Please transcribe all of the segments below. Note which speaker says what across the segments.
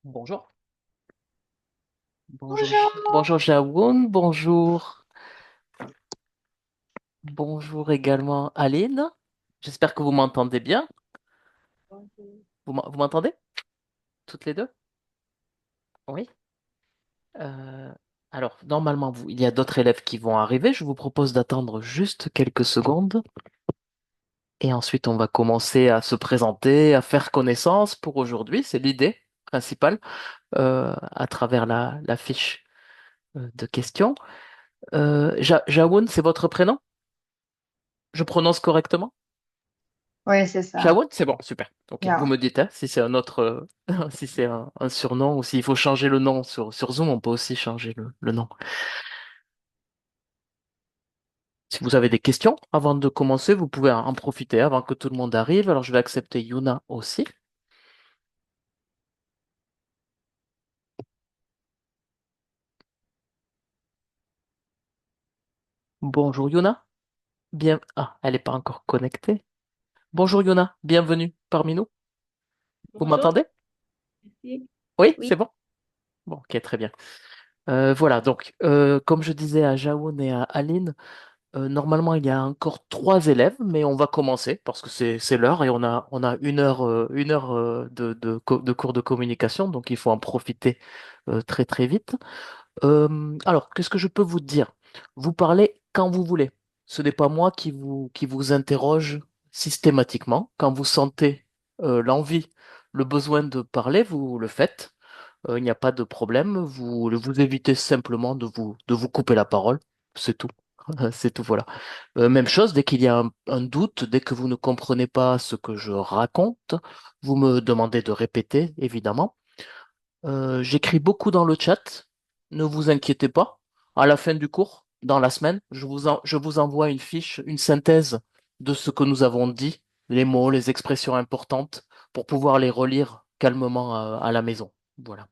Speaker 1: Bonjour. Bonjour,
Speaker 2: Bonjour.
Speaker 1: bonjour Jawoun, bonjour. Bonjour également Aline. J'espère que vous m'entendez bien. Vous m'entendez toutes les deux? Oui. Euh, alors, normalement, il y a d'autres élèves qui vont arriver. Je vous propose d'attendre juste quelques secondes et ensuite on va commencer à se présenter, à faire connaissance pour aujourd'hui. C'est l'idée principale à travers la fiche de questions. Jawoun, c'est votre prénom? Je prononce correctement?
Speaker 2: Oui, c'est ça.
Speaker 1: Shawoun, c'est bon, super. Ok, vous
Speaker 2: Bien.
Speaker 1: me dites hein, si c'est un autre, si c'est un surnom ou s'il faut changer le nom sur Zoom, on peut aussi changer le nom. Si vous avez des questions avant de commencer, vous pouvez en profiter avant que tout le monde arrive. Alors je vais accepter Yuna aussi. Bonjour Yuna. Bien. Ah, elle n'est pas encore connectée. Bonjour Yuna, bienvenue parmi nous. Vous
Speaker 2: Bonjour.
Speaker 1: m'entendez?
Speaker 2: Merci.
Speaker 1: Oui, c'est
Speaker 2: Oui.
Speaker 1: bon. Bon, ok, très bien. Voilà, donc comme je disais à Jaoun et à Aline. Normalement, il y a encore trois élèves, mais on va commencer parce que c'est l'heure et on a une heure de cours de communication, donc il faut en profiter très très vite. Alors, qu'est-ce que je peux vous dire? Vous parlez quand vous voulez. Ce n'est pas moi qui vous interroge systématiquement. Quand vous sentez l'envie, le besoin de parler, vous le faites. Il n'y a pas de problème. Vous évitez simplement de vous couper la parole. C'est tout. C'est tout, voilà. Même chose, dès qu'il y a un doute, dès que vous ne comprenez pas ce que je raconte, vous me demandez de répéter, évidemment. J'écris beaucoup dans le chat. Ne vous inquiétez pas. À la fin du cours, dans la semaine, je vous envoie une fiche, une synthèse de ce que nous avons dit, les mots, les expressions importantes, pour pouvoir les relire calmement à la maison. Voilà.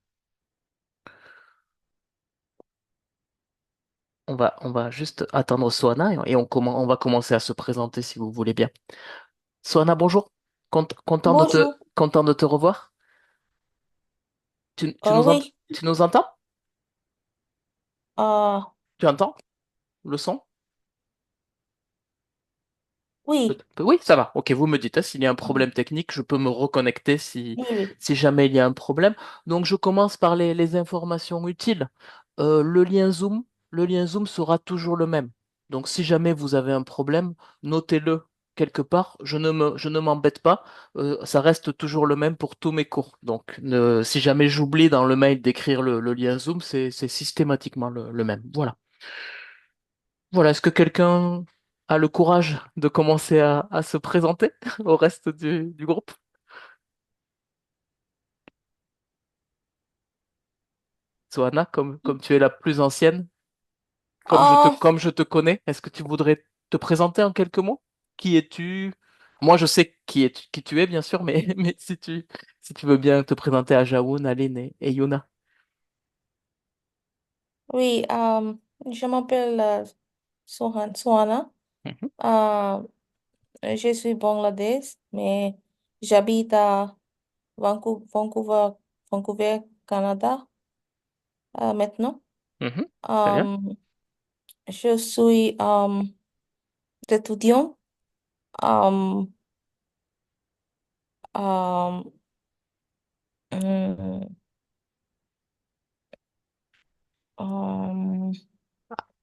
Speaker 1: On va juste attendre Soana et on va commencer à se présenter si vous voulez bien. Soana, bonjour.
Speaker 2: Bonjour.
Speaker 1: Content de te revoir.
Speaker 2: Oui.
Speaker 1: Tu nous entends?
Speaker 2: Euh,
Speaker 1: Tu entends le son?
Speaker 2: oui.
Speaker 1: Oui, ça va. Ok, vous me dites, hein, s'il y a un problème technique, je peux me reconnecter si,
Speaker 2: Oui, oui.
Speaker 1: si jamais il y a un problème. Donc, je commence par les informations utiles. Le lien Zoom sera toujours le même. Donc, si jamais vous avez un problème, notez-le quelque part. Je ne m'embête pas. Ça reste toujours le même pour tous mes cours. Donc, si jamais j'oublie dans le mail d'écrire le lien Zoom, c'est systématiquement le même. Voilà. Voilà, est-ce que quelqu'un a le courage de commencer à se présenter au reste du groupe? Soana, comme tu es la plus ancienne,
Speaker 2: Euh,
Speaker 1: comme je te connais, est-ce que tu voudrais te présenter en quelques mots? Qui es-tu? Moi, je sais qui tu es, bien sûr, mais, mais si tu veux bien te présenter à Jaoun, Aline et Yuna.
Speaker 2: oui. Je m'appelle Sohana.
Speaker 1: Mhm,
Speaker 2: Euh, je suis Bangladesh, mais j'habite à Vancouver, Canada, maintenant.
Speaker 1: mhm. Très bien.
Speaker 2: Euh, je suis étudiant. Euh, euh, hum, euh,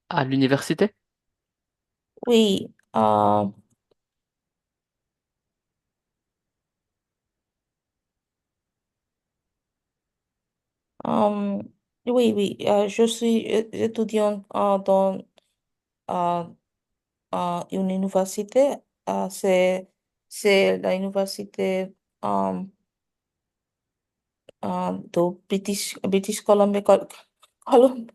Speaker 1: À l'université?
Speaker 2: oui. Euh, oui, oui, je suis étudiante euh, à une université. C'est la université de British Columbia. Colum-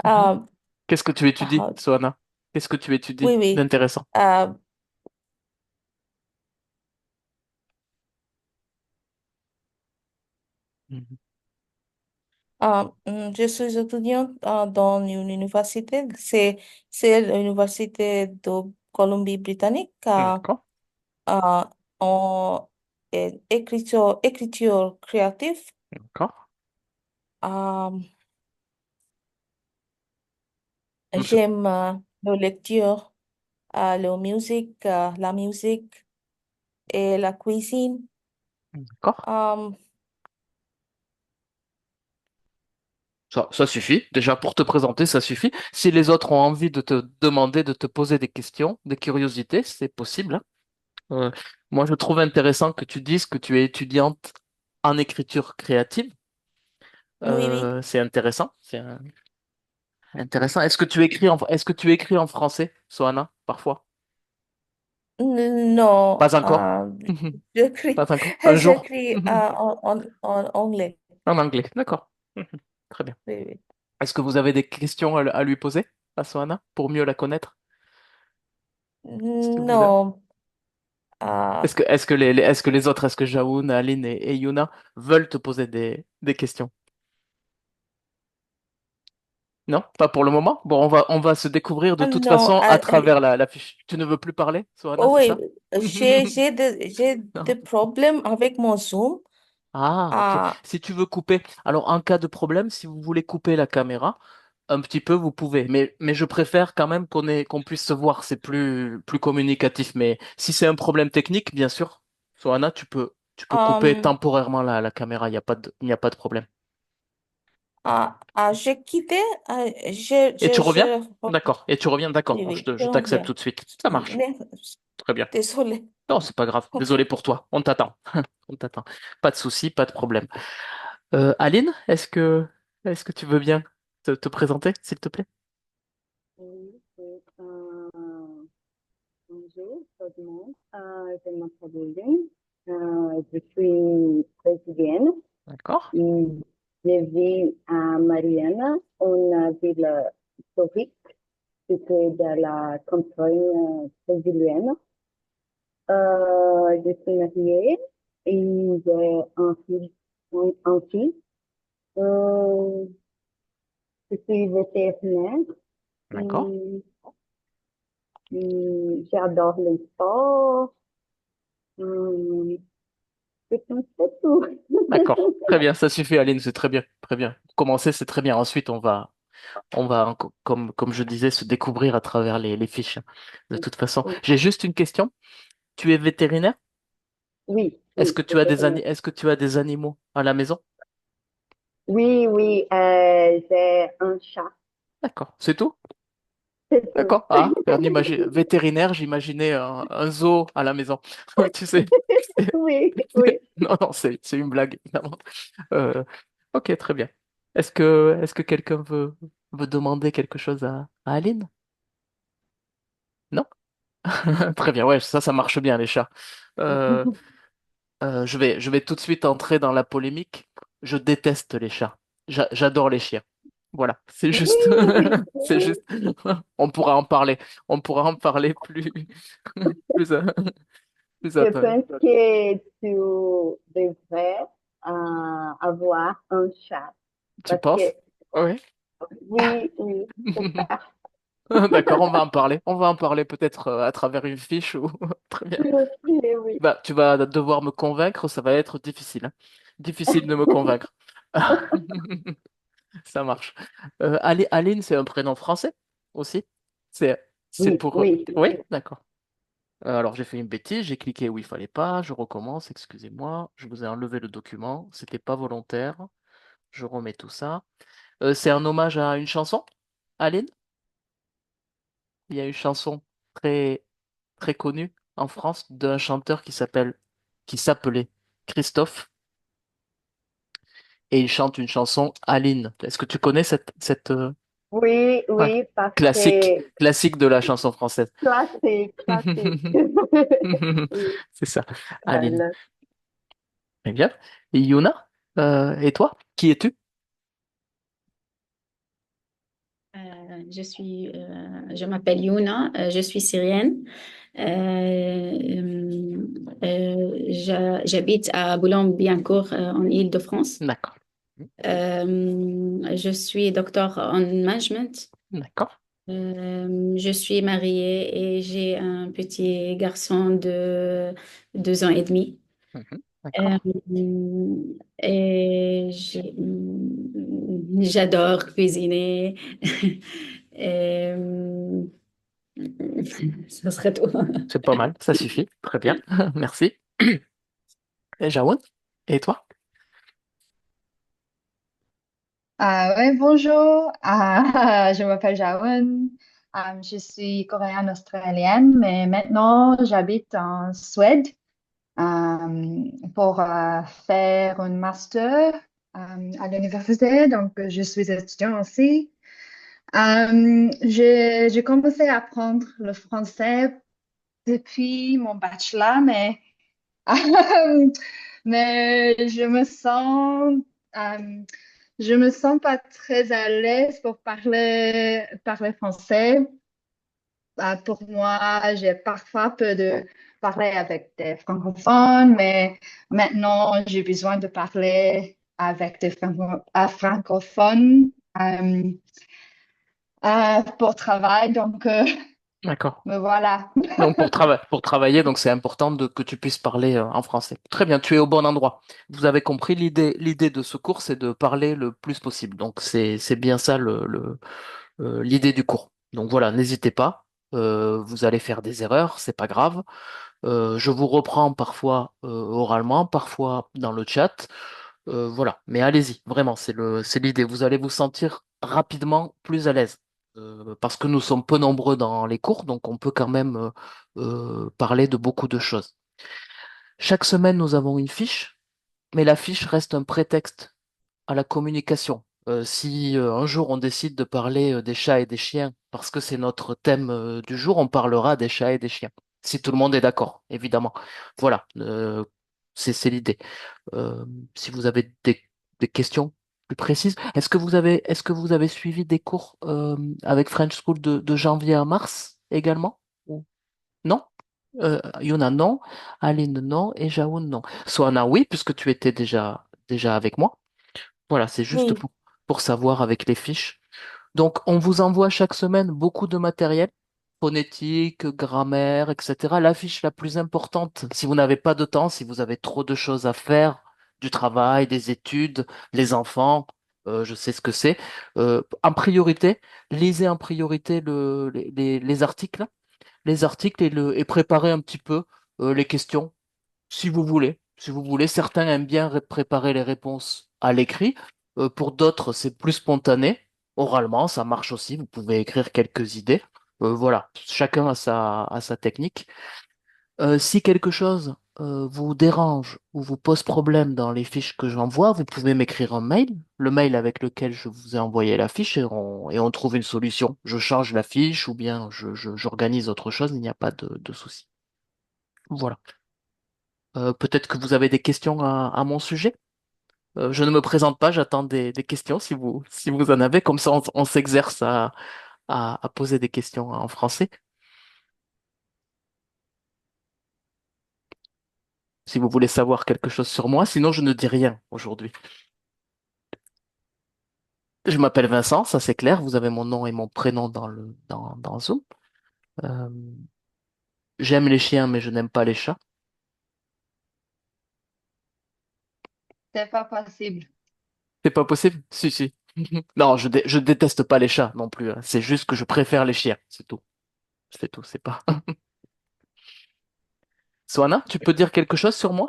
Speaker 1: Mhm.
Speaker 2: euh,
Speaker 1: Qu'est-ce que tu étudies,
Speaker 2: euh,
Speaker 1: Soana? Qu'est-ce que tu étudies
Speaker 2: oui, oui.
Speaker 1: d'intéressant?
Speaker 2: Euh,
Speaker 1: Mhm.
Speaker 2: je suis étudiante dans une université. C'est l'université de Colombie-Britannique.
Speaker 1: D'accord.
Speaker 2: En écriture créative.
Speaker 1: D'accord.
Speaker 2: Euh,
Speaker 1: Monsieur.
Speaker 2: j'aime la lecture, la musique et la cuisine.
Speaker 1: D'accord.
Speaker 2: Euh,
Speaker 1: Ça suffit. Déjà, pour te présenter, ça suffit. Si les autres ont envie de te demander, de te poser des questions, des curiosités, c'est possible, hein. Euh, Moi, je trouve intéressant que tu dises que tu es étudiante en écriture créative.
Speaker 2: oui, oui.
Speaker 1: C'est intéressant. Intéressant. Est-ce que tu écris en français, Soana, parfois?
Speaker 2: Non,
Speaker 1: Pas encore.
Speaker 2: j'écris,
Speaker 1: Pas encore. Un jour.
Speaker 2: j'écris en anglais.
Speaker 1: En anglais. D'accord. Très bien.
Speaker 2: Oui, oui.
Speaker 1: Est-ce que vous avez des questions à lui poser à Soana pour mieux la connaître, s'il vous plaît?
Speaker 2: Non, euh,
Speaker 1: Est-ce que les autres, est-ce que Jaoun, Aline et Yuna veulent te poser des questions? Non, pas pour le moment. Bon, on va se découvrir de toute
Speaker 2: non,
Speaker 1: façon à travers la fiche. Tu ne veux plus parler, Soana,
Speaker 2: oh
Speaker 1: c'est
Speaker 2: oui,
Speaker 1: ça?
Speaker 2: j'ai des
Speaker 1: Non.
Speaker 2: problèmes avec mon Zoom.
Speaker 1: Ah, ok.
Speaker 2: Ah,
Speaker 1: Si tu veux couper, alors en cas de problème, si vous voulez couper la caméra, un petit peu, vous pouvez. Mais je préfère quand même qu'on puisse se voir. C'est plus communicatif. Mais si c'est un problème technique, bien sûr, Soana, tu peux couper
Speaker 2: euh,
Speaker 1: temporairement la caméra. Il n'y a pas de problème.
Speaker 2: j'ai quitté,
Speaker 1: Et tu reviens? D'accord. Et tu reviens? D'accord.
Speaker 2: oui,
Speaker 1: Bon,
Speaker 2: oui, je
Speaker 1: je t'accepte
Speaker 2: reviens.
Speaker 1: tout de suite. Ça marche. Très bien.
Speaker 2: Désolé.
Speaker 1: Non, c'est pas grave.
Speaker 2: Ok.
Speaker 1: Désolé pour toi. On t'attend. On t'attend. Pas de souci, pas de problème. Aline, est-ce que tu veux bien te présenter, s'il te plaît?
Speaker 3: Oui, oui. Bonjour tout le monde. Je m'appelle Lynn. Je suis brésilienne.
Speaker 1: D'accord.
Speaker 3: Mm, Je vis à Mariana, une ville historique située dans la campagne brésilienne. Je suis mariée et j'ai un fils. Euh, je suis vétérinaire.
Speaker 1: D'accord.
Speaker 3: Mm, J'adore les sports. Hmm, je pense que c'est tout.
Speaker 1: D'accord. Très bien. Ça suffit, Aline. C'est très bien. Très bien. Commencer, c'est très bien. Ensuite, comme je disais, se découvrir à travers les fiches. De toute façon,
Speaker 3: Oui,
Speaker 1: j'ai juste une question. Tu es vétérinaire?
Speaker 3: oui, oui,
Speaker 1: Est-ce que tu as des animaux à la maison?
Speaker 3: oui, oui, j'ai un chat,
Speaker 1: D'accord. C'est tout?
Speaker 3: c'est tout.
Speaker 1: D'accord. Ah, vétérinaire, j'imaginais un zoo à la maison. Tu sais.
Speaker 3: Oui, oui,
Speaker 1: Non, non, c'est une blague, évidemment. Euh, ok, très bien. Est-ce que quelqu'un veut demander quelque chose à Aline? Non? Très bien, ouais, ça marche bien, les chats. Euh, je vais tout de suite entrer dans la polémique. Je déteste les chats. J'adore les chiens. Voilà, c'est juste.
Speaker 3: oui,
Speaker 1: C'est
Speaker 3: oui.
Speaker 1: juste. On pourra en parler. On pourra en parler plus, plus
Speaker 3: Je
Speaker 1: après.
Speaker 3: pense que tu devrais avoir un chat
Speaker 1: Tu
Speaker 3: parce que
Speaker 1: penses? Oui.
Speaker 3: oui, oui, c'est ça.
Speaker 1: D'accord, on va en parler. On va en parler peut-être à travers une fiche ou très bien.
Speaker 3: Oui, oui.
Speaker 1: Tu vas devoir me convaincre, ça va être difficile, hein. Difficile de me convaincre. Ça marche. Aline, c'est un prénom français aussi? C'est
Speaker 3: Oui,
Speaker 1: pour.
Speaker 3: oui.
Speaker 1: Oui, d'accord. Alors j'ai fait une bêtise, j'ai cliqué où il fallait pas, je recommence, excusez-moi, je vous ai enlevé le document, c'était pas volontaire, je remets tout ça. C'est un hommage à une chanson, Aline? Il y a une chanson très très connu en France d'un chanteur qui s'appelait Christophe et il chante une chanson Aline. Est-ce que tu connais
Speaker 3: Oui,
Speaker 1: ouais,
Speaker 3: oui, parce que
Speaker 1: classique de la chanson française?
Speaker 3: classique, classique. Oui,
Speaker 1: C'est ça, Aline.
Speaker 3: voilà.
Speaker 1: Très bien. Et Yuna, et toi, qui es-tu?
Speaker 4: Je m'appelle Youna, je suis syrienne. J'habite à Boulogne-Billancourt, en Île-de-France.
Speaker 1: D'accord.
Speaker 4: Je suis docteur en management.
Speaker 1: D'accord.
Speaker 4: Je suis mariée et j'ai un petit garçon de 2 ans et demi.
Speaker 1: Mhm.
Speaker 4: Euh,
Speaker 1: D'accord.
Speaker 4: et j'adore cuisiner. Et, ça serait tout.
Speaker 1: C'est pas mal, ça suffit. Très bien. Merci. Et Jawoun? Et toi?
Speaker 5: Ouais, bonjour, je m'appelle Jawan. Je suis coréenne-australienne, mais maintenant j'habite en Suède pour faire un master à l'université. Donc, je suis étudiante aussi. J'ai commencé à apprendre le français depuis mon bachelor, mais, mais euh, je me sens pas très à l'aise pour parler français. Pour moi, j'ai parfois peur de parler avec des francophones, mais maintenant, j'ai besoin de parler avec des francophones pour travail. Donc,
Speaker 1: D'accord.
Speaker 5: me voilà.
Speaker 1: Donc pour travailler, donc c'est important que tu puisses parler en français. Très bien, tu es au bon endroit. Vous avez compris l'idée de ce cours, c'est de parler le plus possible. Donc c'est bien ça l'idée du cours. Donc voilà, n'hésitez pas. Vous allez faire des erreurs, c'est pas grave. Je vous reprends parfois oralement, parfois dans le chat. Voilà, mais allez-y, vraiment, c'est l'idée. Vous allez vous sentir rapidement plus à l'aise. Parce que nous sommes peu nombreux dans les cours, donc on peut quand même parler de beaucoup de choses. Chaque semaine, nous avons une fiche, mais la fiche reste un prétexte à la communication. Si un jour on décide de parler des chats et des chiens, parce que c'est notre thème du jour, on parlera des chats et des chiens. Si tout le monde est d'accord, évidemment. Voilà, c'est l'idée. Euh, si vous avez des questions plus précises, est-ce que vous avez suivi des cours avec French School de janvier à mars également? Non? Yuna, non. Aline, non. Et Jaoun, non. Soana, oui, puisque tu étais déjà avec moi. Voilà, c'est juste
Speaker 2: Oui,
Speaker 1: pour savoir avec les fiches. Donc, on vous envoie chaque semaine beaucoup de matériel, phonétique, grammaire, etc. La fiche la plus importante, si vous n'avez pas de temps, si vous avez trop de choses à faire, du travail, des études, les enfants, je sais ce que c'est. En priorité, lisez en priorité les articles et préparez un petit peu les questions si vous voulez. Si vous voulez, certains aiment bien préparer les réponses à l'écrit. Pour d'autres, c'est plus spontané. Oralement, ça marche aussi. Vous pouvez écrire quelques idées. Voilà, chacun a sa technique. Si quelque chose vous dérange ou vous pose problème dans les fiches que j'envoie, vous pouvez m'écrire un mail, le mail avec lequel je vous ai envoyé la fiche, et on trouve une solution. Je change la fiche ou bien j'organise autre chose, il n'y a pas de souci. Voilà. Peut-être que vous avez des questions à mon sujet. Je ne me présente pas, j'attends des questions si vous en avez. Comme ça, on s'exerce à poser des questions en français. Si vous voulez savoir quelque chose sur moi, sinon je ne dis rien aujourd'hui. Je m'appelle Vincent, ça c'est clair. Vous avez mon nom et mon prénom dans Zoom. Euh, j'aime les chiens, mais je n'aime pas les chats.
Speaker 5: C'est pas possible.
Speaker 1: C'est pas possible? Si, si. Non, je déteste pas les chats non plus, hein. C'est juste que je préfère les chiens. C'est tout. C'est tout. C'est pas. Swana, tu peux dire quelque chose sur moi?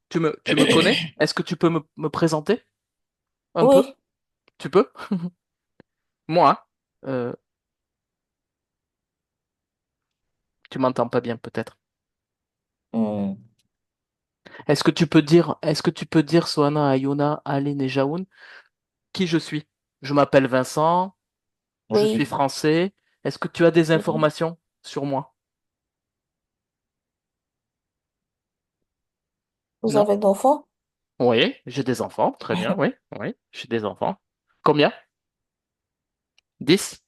Speaker 1: Tu me connais? Est-ce que tu peux me présenter un peu?
Speaker 2: oui.
Speaker 1: Tu peux? Moi, euh, tu m'entends pas bien peut-être.
Speaker 2: Hmm,
Speaker 1: Est-ce que tu peux dire, Swana, Ayuna, Aline et Jaoun, qui je suis? Je m'appelle Vincent, je suis
Speaker 2: oui.
Speaker 1: français. Est-ce que tu as des
Speaker 2: Oui.
Speaker 1: informations sur moi?
Speaker 2: Vous
Speaker 1: Non?
Speaker 2: avez d'enfants?
Speaker 1: Oui, j'ai des enfants. Très bien, oui, oui, j'ai des enfants. Combien? 10?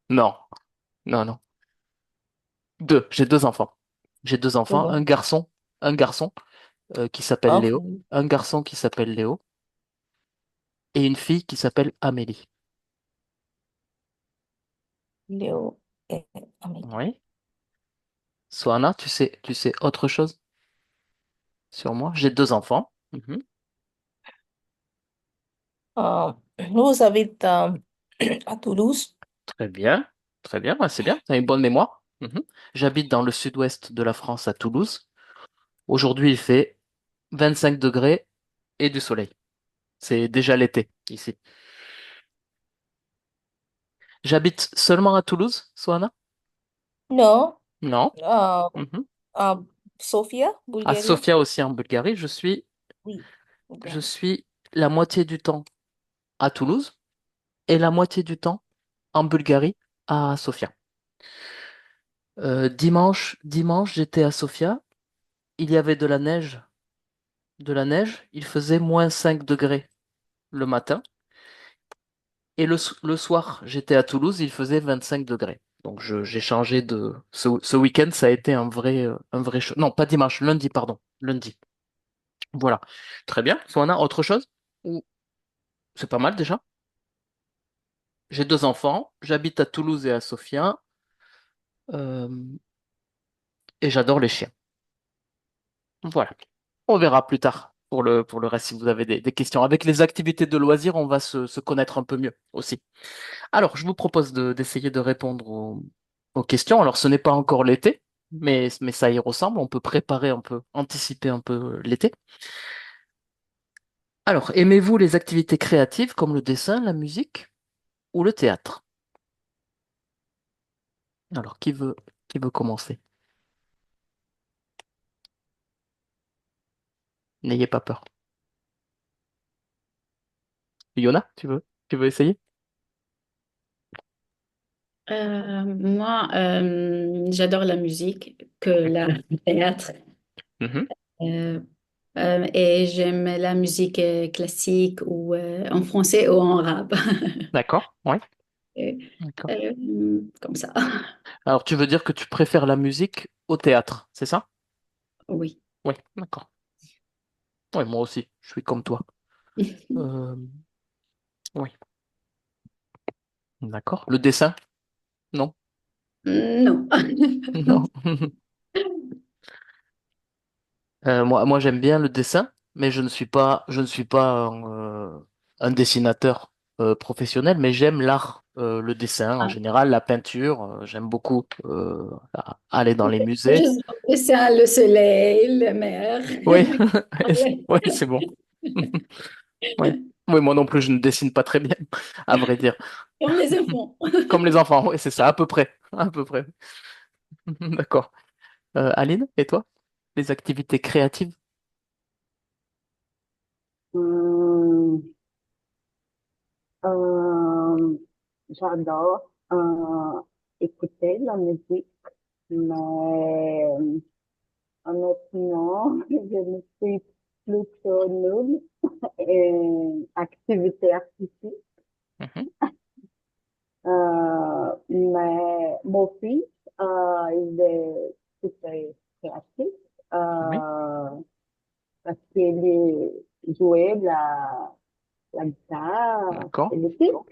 Speaker 1: Non, non, non. Deux. J'ai deux enfants. J'ai deux enfants,
Speaker 2: Bon.
Speaker 1: un garçon qui s'appelle
Speaker 2: Ah,
Speaker 1: Léo, un garçon qui s'appelle Léo et une fille qui s'appelle Amélie.
Speaker 2: Léo et Amélie.
Speaker 1: Oui. Soana, tu sais autre chose? sur moi. J'ai deux enfants. Mhm.
Speaker 2: Euh, nous habitons à Toulouse.
Speaker 1: Très bien, très bien, ouais, c'est bien, tu as une bonne mémoire. Mhm. J'habite dans le sud-ouest de la France, à Toulouse. Aujourd'hui, il fait 25 degrés et du soleil. C'est déjà l'été ici. J'habite seulement à Toulouse, Soana?
Speaker 2: Non,
Speaker 1: Non.
Speaker 2: euh,
Speaker 1: Mhm.
Speaker 2: à Sofia,
Speaker 1: À
Speaker 2: Bulgarie.
Speaker 1: Sofia aussi, en Bulgarie,
Speaker 2: Oui,
Speaker 1: je
Speaker 2: Bulgarie.
Speaker 1: suis la moitié du temps à Toulouse et la moitié du temps en Bulgarie, à Sofia. Dimanche, j'étais à Sofia. Il y avait de la neige. Il faisait -5 degrés le matin. Et le soir, j'étais à Toulouse, il faisait 25 degrés. Donc j'ai changé de. Ce week-end, ça a été un vrai choc. Non, pas dimanche, lundi, pardon. Lundi. Voilà. Très bien. Est-ce qu'on a autre chose? Ou c'est pas mal déjà? J'ai deux enfants, j'habite à Toulouse et à Sofia, euh, et j'adore les chiens. Voilà. On verra plus tard pour le reste si vous avez des questions. Avec les activités de loisirs, on va se connaître un peu mieux aussi. Alors, je vous propose d'essayer de répondre aux questions. Alors, ce n'est pas encore l'été, mais ça y ressemble. On peut préparer un peu, anticiper un peu l'été. Alors, aimez-vous les activités créatives comme le dessin, la musique ou le théâtre? Alors, qui veut commencer? N'ayez pas peur. Yona, tu veux essayer?
Speaker 4: Moi, j'adore la musique que le théâtre.
Speaker 1: Mhm.
Speaker 4: Euh, et j'aime la musique classique ou en français ou en arabe.
Speaker 1: D'accord, ouais,
Speaker 4: Euh,
Speaker 1: d'accord.
Speaker 4: Comme ça.
Speaker 1: Alors, tu veux dire que tu préfères la musique au théâtre, c'est ça?
Speaker 4: Oui.
Speaker 1: Oui, d'accord. Oui, moi aussi, je suis comme toi. Euh, oui, d'accord. Le dessin? Non?
Speaker 4: Non.
Speaker 1: Non. Moi, j'aime bien le dessin, mais je ne suis pas un dessinateur professionnel, mais j'aime l'art, le dessin en
Speaker 4: Ah,
Speaker 1: général, la peinture. J'aime beaucoup aller dans les musées.
Speaker 4: juste c'est le soleil, la mer.
Speaker 1: Oui,
Speaker 4: Ouais.
Speaker 1: oui, c'est bon. Oui, oui, moi non plus, je ne dessine pas très bien, à vrai dire.
Speaker 4: Comme les enfants.
Speaker 1: Comme les enfants, oui, c'est ça, à peu près, à peu près. D'accord. Aline, et toi? Les activités créatives?
Speaker 3: Hum, euh, j'adore écouter la musique, mais honnêtement, je me suis plutôt nulle et activité artistique.
Speaker 1: Mhm.
Speaker 3: Mais mon fils, il est super créatif
Speaker 1: Oui,
Speaker 3: euh, parce qu'il jouait la guitare
Speaker 1: d'accord,
Speaker 3: et le piano.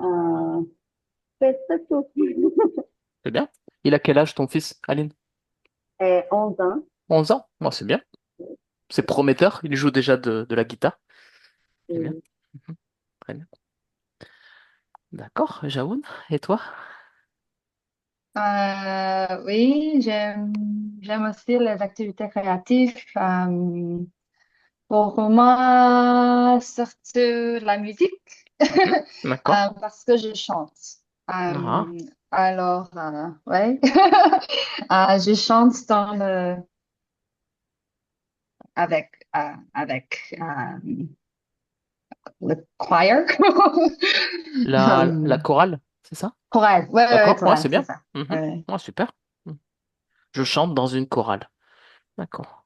Speaker 3: Euh, c'est tout.
Speaker 1: c'est bien. Il a quel âge ton fils, Aline?
Speaker 3: Et 11 ans.
Speaker 1: 11 ans? Moi, c'est bien. C'est prometteur. Il joue déjà de la guitare. C'est bien.
Speaker 3: Et,
Speaker 1: Mhm. Très bien. D'accord, Jaoun. Et toi?
Speaker 5: Oui, j'aime aussi les activités créatives. Pour moi, surtout la musique,
Speaker 1: Mhm. D'accord.
Speaker 5: parce que je chante.
Speaker 1: Ah,
Speaker 5: Alors, ouais, je chante avec le choir.
Speaker 1: la
Speaker 5: Euh,
Speaker 1: chorale, c'est ça?
Speaker 5: chorale, ouais, ouais, ouais,
Speaker 1: D'accord. Ouais,
Speaker 5: chorale,
Speaker 1: c'est
Speaker 5: c'est
Speaker 1: bien.
Speaker 5: ça.
Speaker 1: Mhm.
Speaker 5: Ouais.
Speaker 1: Ouais, super. Mhm. Je chante dans une chorale. D'accord.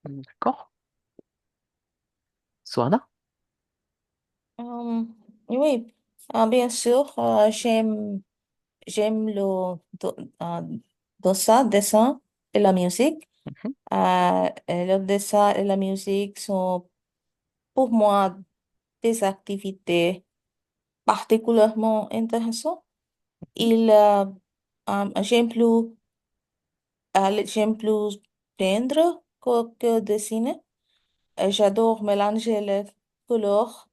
Speaker 1: D'accord. Soana?
Speaker 2: Euh, oui, bien sûr, j'aime euh, dessin et la musique.
Speaker 1: Mhm.
Speaker 2: Le dessin et la musique sont pour moi des activités particulièrement intéressantes. Ils j'aime plus peindre que dessiner. J'adore mélanger les couleurs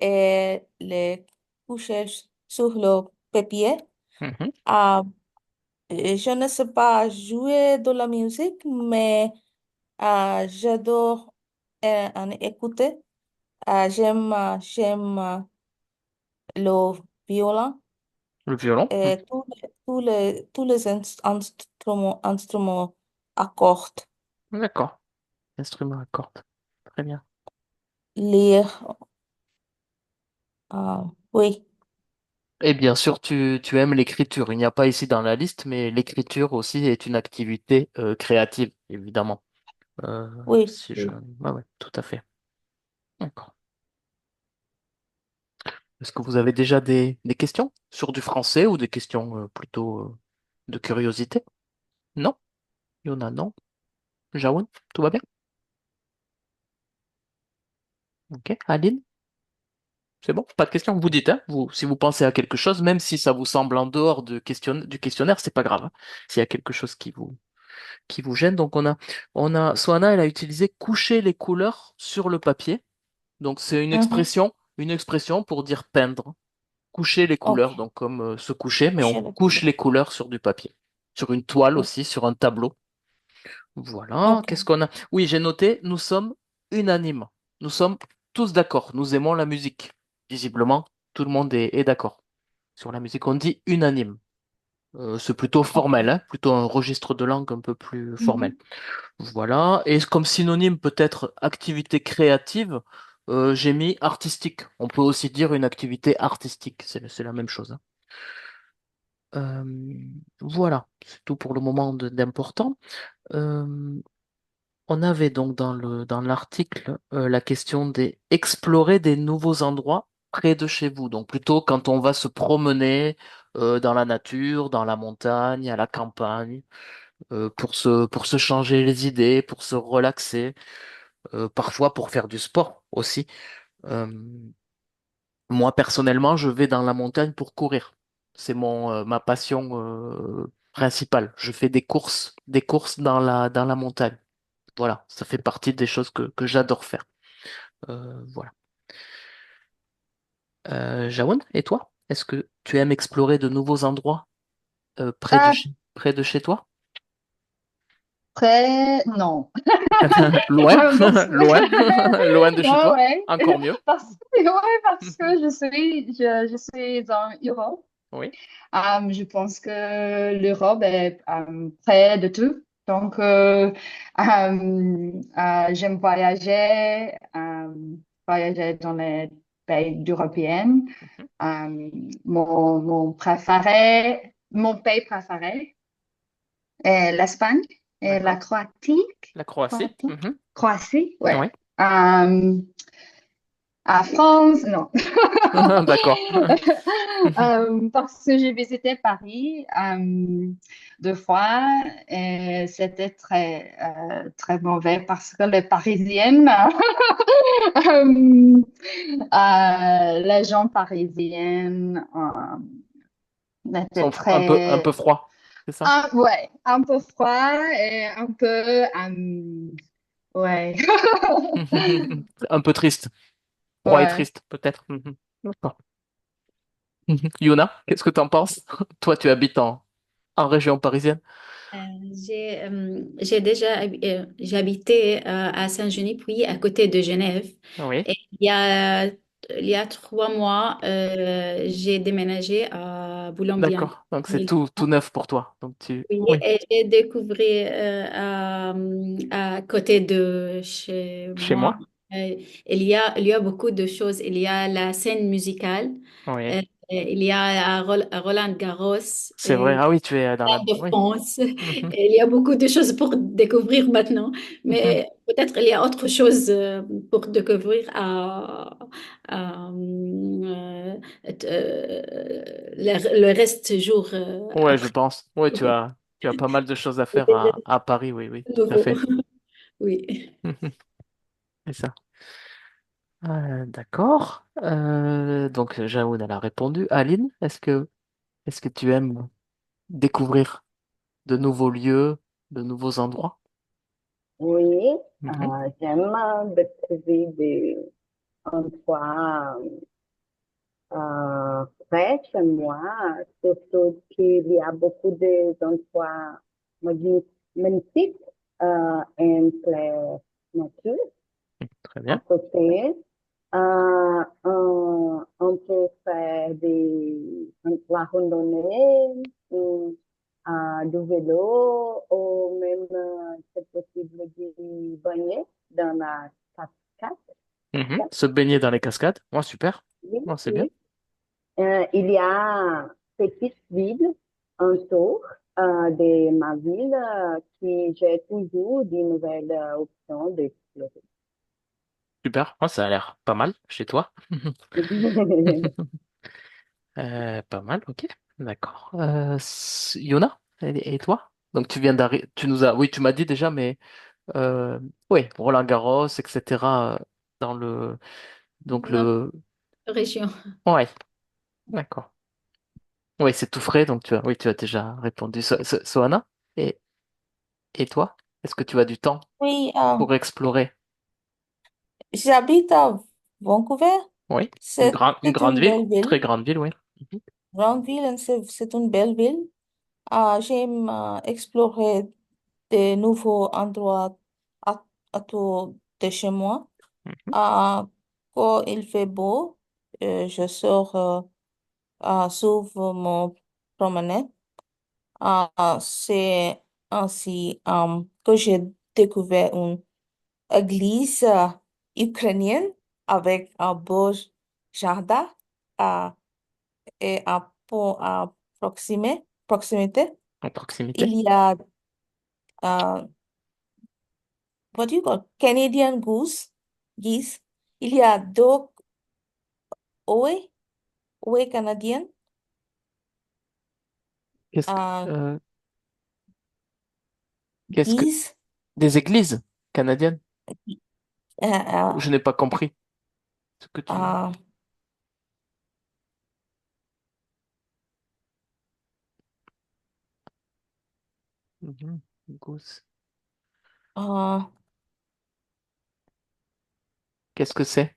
Speaker 2: et les coucher sur le papier.
Speaker 1: Mhm.
Speaker 2: Euh, je ne sais pas jouer de la musique, mais j'adore en écouter. J'aime le violon
Speaker 1: Le violon.
Speaker 2: et tous les instruments à cordes.
Speaker 1: D'accord. Instrument à cordes. Très bien.
Speaker 2: Lire, oui,
Speaker 1: Et bien sûr, tu aimes l'écriture. Il n'y a pas ici dans la liste, mais l'écriture aussi est une activité créative, évidemment. Euh,
Speaker 2: oui,
Speaker 1: si je...
Speaker 2: oui.
Speaker 1: Ouais, ouais, tout à fait. D'accord. Est-ce que vous avez déjà des questions sur du français ou des questions plutôt de curiosité? Non? Yona, non? Jaoun, tout va bien? Ok. Aline, c'est bon? Pas de questions? Vous dites, hein? Vous, si vous pensez à quelque chose, même si ça vous semble en dehors du questionnaire, c'est pas grave, hein. S'il y a quelque chose qui vous gêne, donc Swana, elle a utilisé coucher les couleurs sur le papier. Donc c'est
Speaker 2: Mhm.
Speaker 1: une expression pour dire peindre. Coucher les
Speaker 2: Ok,
Speaker 1: couleurs, donc comme se coucher, mais on
Speaker 2: coucher le
Speaker 1: couche
Speaker 2: couleur.
Speaker 1: les couleurs sur du papier. Sur une toile
Speaker 2: Ok,
Speaker 1: aussi, sur un tableau. Voilà.
Speaker 2: ok,
Speaker 1: Qu'est-ce qu'on a? Oui, j'ai noté, nous sommes unanimes. Nous sommes tous d'accord. Nous aimons la musique. Visiblement, tout le monde est d'accord. Sur la musique, on dit unanime. C'est plutôt
Speaker 2: ok.
Speaker 1: formel, hein, plutôt un registre de langue un peu plus formel.
Speaker 2: Mhm.
Speaker 1: Voilà. Et comme synonyme peut-être activité créative, j'ai mis artistique. On peut aussi dire une activité artistique. C'est la même chose, hein. Euh, voilà. C'est tout pour le moment d'important. Euh, on avait donc dans l'article la question des explorer des nouveaux endroits près de chez vous. Donc plutôt quand on va se promener dans la nature, dans la montagne, à la campagne, pour se changer les idées, pour se relaxer, parfois pour faire du sport aussi. Euh, moi personnellement, je vais dans la montagne pour courir. C'est ma passion principale. Je fais des courses dans la montagne. Voilà, ça fait partie des choses que j'adore faire. Voilà. Jawan, et toi? Est-ce que tu aimes explorer de nouveaux endroits
Speaker 5: Ah,
Speaker 1: près de chez toi?
Speaker 5: après, non.
Speaker 1: Loin?
Speaker 5: Parce
Speaker 1: Loin? Loin de chez
Speaker 5: non,
Speaker 1: toi?
Speaker 5: ouais.
Speaker 1: Encore mieux.
Speaker 5: Ouais, parce que je suis en Europe.
Speaker 1: Oui,
Speaker 5: Je pense que l'Europe est près de tout. Donc, j'aime voyager dans les pays européens. Mon pays préféré est l'Espagne et la
Speaker 1: d'accord.
Speaker 5: Croatie.
Speaker 1: La Croatie?
Speaker 5: Croatie,
Speaker 1: Mhm.
Speaker 5: Croatie, ouais.
Speaker 1: Oui.
Speaker 5: Euh, à France, non.
Speaker 1: D'accord.
Speaker 5: Parce que j'ai visité Paris 2 fois et c'était très mauvais parce que les Parisiennes, les gens parisiennes étaient
Speaker 1: Un peu
Speaker 5: très,
Speaker 1: froid, c'est ça?
Speaker 5: ouais, un peu froid et un peu, ouais,
Speaker 1: Un peu triste. Froid et
Speaker 5: ouais.
Speaker 1: triste, peut-être. Mhm. D'accord. Yuna, qu'est-ce que tu en penses? Toi, tu habites en région parisienne?
Speaker 4: Euh, j'ai déjà j'ai habité à Saint-Genis, puis à côté de Genève.
Speaker 1: Oui.
Speaker 4: Et il y a 3 mois, j'ai déménagé à Boulogne-Billancourt.
Speaker 1: D'accord. Donc c'est tout neuf pour toi. Donc
Speaker 4: Oui,
Speaker 1: oui,
Speaker 4: et j'ai découvert à côté de chez
Speaker 1: chez
Speaker 4: moi,
Speaker 1: moi.
Speaker 4: il y a beaucoup de choses. Il y a la scène musicale,
Speaker 1: Oui.
Speaker 4: il y a à Roland-Garros,
Speaker 1: C'est vrai. Ah oui, tu es dans la.
Speaker 4: de
Speaker 1: Oui.
Speaker 4: France.
Speaker 1: Mhm.
Speaker 4: Et il y a beaucoup de choses pour découvrir maintenant,
Speaker 1: Mhm.
Speaker 4: mais peut-être il y a autre chose pour découvrir le reste du jour
Speaker 1: Ouais, je
Speaker 4: après.
Speaker 1: pense. Ouais, tu as pas mal de choses à faire
Speaker 4: C'était
Speaker 1: à Paris. Oui, oui, tout à
Speaker 4: nouveau.
Speaker 1: fait.
Speaker 4: Oui.
Speaker 1: Mhm. C'est ça. D'accord. Donc Jaoun, elle a répondu. Aline, est-ce que tu aimes découvrir de nouveaux lieux, de nouveaux endroits?
Speaker 3: Oui,
Speaker 1: Mhm.
Speaker 3: j'aime découvrir des endroits près chez moi, surtout qu'il y a beaucoup d'endroits magnifiques en pleine nature
Speaker 1: Très
Speaker 3: à
Speaker 1: bien.
Speaker 3: côté. On peut faire la randonnée, du vélo, ou même c'est possible de baigner dans la cascade.
Speaker 1: Mhm. Se baigner dans les cascades. Ouais, super.
Speaker 3: Oui,
Speaker 1: Ouais, c'est bien.
Speaker 3: oui. Il y a petites villes autour de ma ville qui j'ai toujours de nouvelles options d'explorer.
Speaker 1: Super. Ouais, ça a l'air pas mal chez toi. Pas mal, ok. D'accord. Yona, et toi? Donc tu viens d'arriver, tu nous as, oui, tu m'as dit déjà, mais oui, Roland-Garros, etc. Dans le, donc
Speaker 4: Notre
Speaker 1: le,
Speaker 4: région.
Speaker 1: ouais, d'accord. Oui, c'est tout frais, donc oui, tu as déjà répondu. Sohana, et, et toi? Est-ce que tu as du temps
Speaker 2: Oui,
Speaker 1: pour explorer?
Speaker 2: j'habite à Vancouver.
Speaker 1: Oui, une
Speaker 2: C'est
Speaker 1: grande
Speaker 2: une
Speaker 1: ville,
Speaker 2: belle
Speaker 1: très
Speaker 2: ville,
Speaker 1: grande ville, oui. Mhm.
Speaker 2: grande ville, et c'est une belle ville. J'aime explorer de nouveaux endroits à- autour de chez moi.
Speaker 1: Mhm.
Speaker 2: Quand il fait beau, je sors sur mon promenade. C'est ainsi que j'ai découvert une église ukrainienne avec un beau jardin euh, et un pont à proximité.
Speaker 1: En proximité.
Speaker 2: Il y a, euh, what do you call, Canadian geese. Il y a deux oies, oies canadiennes,
Speaker 1: Qu'est-ce que,
Speaker 2: euh,
Speaker 1: euh, qu'est-ce que,
Speaker 2: geese.
Speaker 1: des églises canadiennes?
Speaker 2: euh, euh,
Speaker 1: Je n'ai pas compris ce que tu.
Speaker 2: euh,
Speaker 1: Mhm. Goose.
Speaker 2: euh,
Speaker 1: Qu'est-ce que c'est?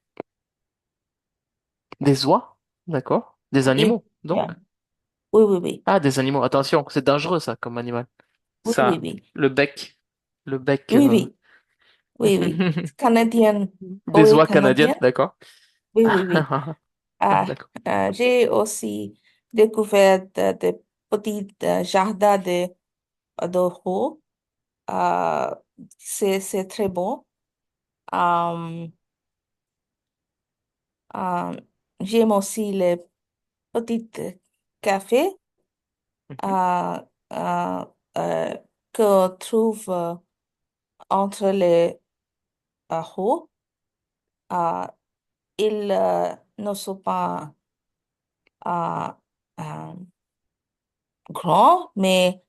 Speaker 1: Des oies? D'accord. Des
Speaker 2: oui,
Speaker 1: animaux,
Speaker 2: yeah.
Speaker 1: donc.
Speaker 2: Oui, oui, oui.
Speaker 1: Ah, des animaux. Attention, c'est dangereux ça comme animal.
Speaker 2: Oui, oui,
Speaker 1: Ça,
Speaker 2: oui.
Speaker 1: le bec. Le bec.
Speaker 2: Oui, oui. Oui, oui. Canadienne,
Speaker 1: Des
Speaker 2: oui,
Speaker 1: oies canadiennes,
Speaker 2: canadienne.
Speaker 1: d'accord.
Speaker 2: Oui, oui, oui.
Speaker 1: D'accord.
Speaker 2: J'ai aussi découvert des petits jardins de rue. Euh, c'est très beau. Euh, euh, J'aime aussi les petits cafés
Speaker 1: Mhm.
Speaker 2: euh, euh, euh, que trouve entre les rues. Euh, Ils ne sont pas euh, euh, grands, mais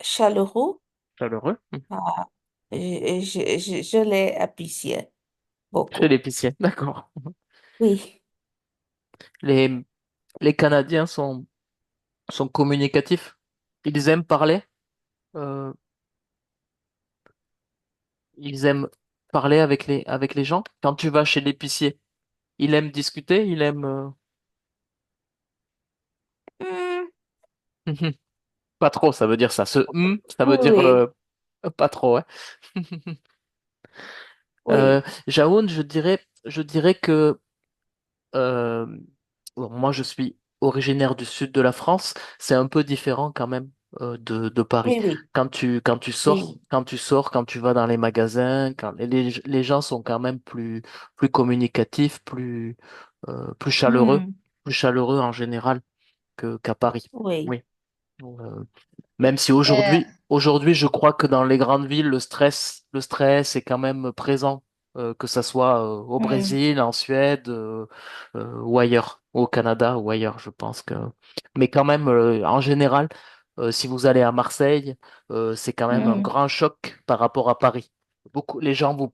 Speaker 2: chaleureux.
Speaker 1: Chaleureux.
Speaker 2: Euh, je l'ai apprécié
Speaker 1: Chez
Speaker 2: beaucoup.
Speaker 1: l'épicier, d'accord.
Speaker 2: Oui,
Speaker 1: Les, les Canadiens sont communicatifs. Ils aiment parler. euh, Ils aiment parler avec les gens. Quand tu vas chez l'épicier, il aime discuter, il aime.
Speaker 2: Hmm,
Speaker 1: Pas trop, ça veut dire ça. Ce ça veut dire
Speaker 2: oui,
Speaker 1: pas trop, ouais.
Speaker 2: oui,
Speaker 1: Jaoun, je dirais que euh, bon, moi, je suis originaire du sud de la France. C'est un peu différent quand même de Paris.
Speaker 2: oui, oui, oui,
Speaker 1: Quand tu sors, quand tu vas dans les magasins, les gens sont quand même plus communicatifs,
Speaker 2: hmm,
Speaker 1: plus chaleureux en général qu'à Paris.
Speaker 2: oui,
Speaker 1: Oui. Même si
Speaker 5: Et,
Speaker 1: aujourd'hui, je crois que dans les grandes villes, le stress est quand même présent, que ça soit au
Speaker 2: hmm,
Speaker 1: Brésil, en Suède, ou ailleurs, au Canada ou ailleurs, je pense que. Mais quand même, en général, si vous allez à Marseille, c'est quand même un
Speaker 2: hmm,
Speaker 1: grand choc par rapport à Paris. Les gens vous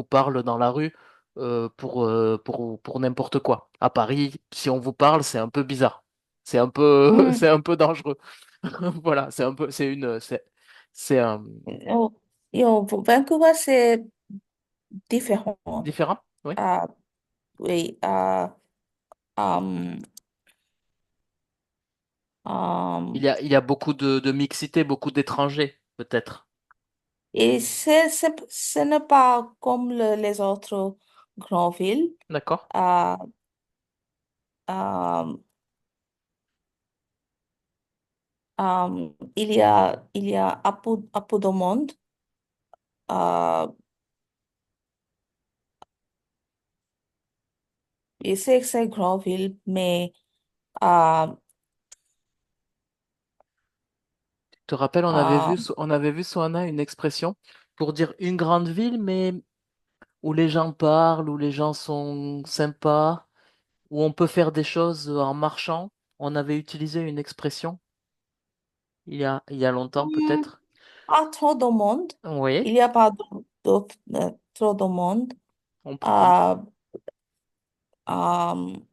Speaker 1: parlent dans la rue pour n'importe quoi. À Paris, si on vous parle, c'est un peu bizarre. C'est un peu,
Speaker 2: hmm,
Speaker 1: c'est un peu dangereux. Voilà, c'est un peu, c'est
Speaker 2: Oh, Vancouver, c'est différent.
Speaker 1: différent, oui.
Speaker 2: Ah, oui. Um, um,
Speaker 1: Il y a beaucoup de mixité, beaucoup d'étrangers, peut-être.
Speaker 2: et ce n'est pas comme les autres grandes villes.
Speaker 1: D'accord?
Speaker 2: Ah, um, il y a un peu de monde. Ah, et c'est une grande ville, mais ah,
Speaker 1: Tu te rappelles,
Speaker 2: ah,
Speaker 1: on avait vu, Soana, une expression pour dire une grande ville, mais où les gens parlent, où les gens sont sympas, où on peut faire des choses en marchant. On avait utilisé une expression il y a longtemps,
Speaker 2: hmm,
Speaker 1: peut-être.
Speaker 2: pas trop de monde.
Speaker 1: Oui,
Speaker 2: Il n'y a pas trop de monde.
Speaker 1: on-
Speaker 2: Ah, um,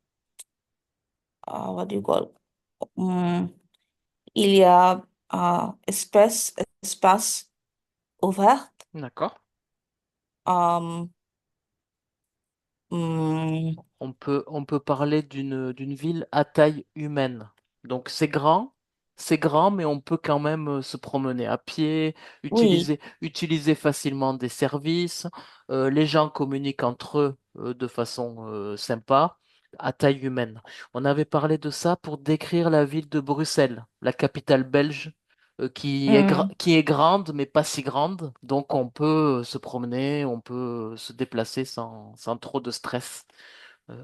Speaker 2: what do you call? Hmm, il y a espace ouvert.
Speaker 1: d'accord.
Speaker 2: Um, hmm,
Speaker 1: On peut parler d'une ville à taille humaine. Donc c'est grand, mais on peut quand même se promener à pied,
Speaker 2: oui.
Speaker 1: utiliser facilement des services. Les gens communiquent entre eux de façon sympa, à taille humaine. On avait parlé de ça pour décrire la ville de Bruxelles, la capitale belge,
Speaker 2: Hmm,
Speaker 1: qui est grande, mais pas si grande. Donc on peut se promener, on peut se déplacer sans trop de stress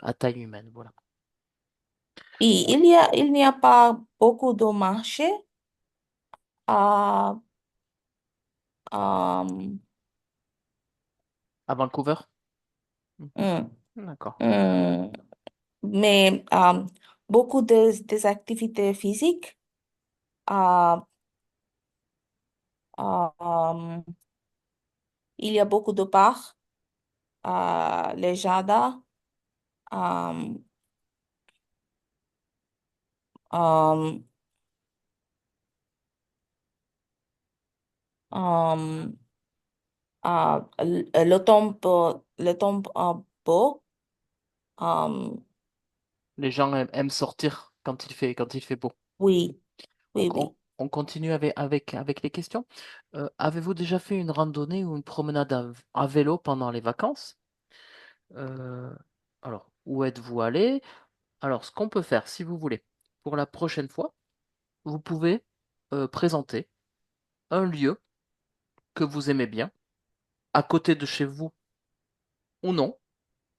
Speaker 1: à taille humaine. Voilà.
Speaker 2: et
Speaker 1: On-
Speaker 2: il n'y a pas beaucoup de marchés. à, um,
Speaker 1: À Vancouver? Mhm.
Speaker 2: hmm,
Speaker 1: D'accord.
Speaker 2: hmm, mais beaucoup des activités physiques. Ah, um, il y a beaucoup de parcs, les jardins, um, um, um, le temps beau. um,
Speaker 1: Les gens aiment sortir quand il fait beau.
Speaker 2: oui, oui, oui.
Speaker 1: On continue avec les questions. Avez-vous déjà fait une randonnée ou une promenade à vélo pendant les vacances? Euh, alors, où êtes-vous allé? Alors, ce qu'on peut faire, si vous voulez, pour la prochaine fois, vous pouvez présenter un lieu que vous aimez bien, à côté de chez vous ou non.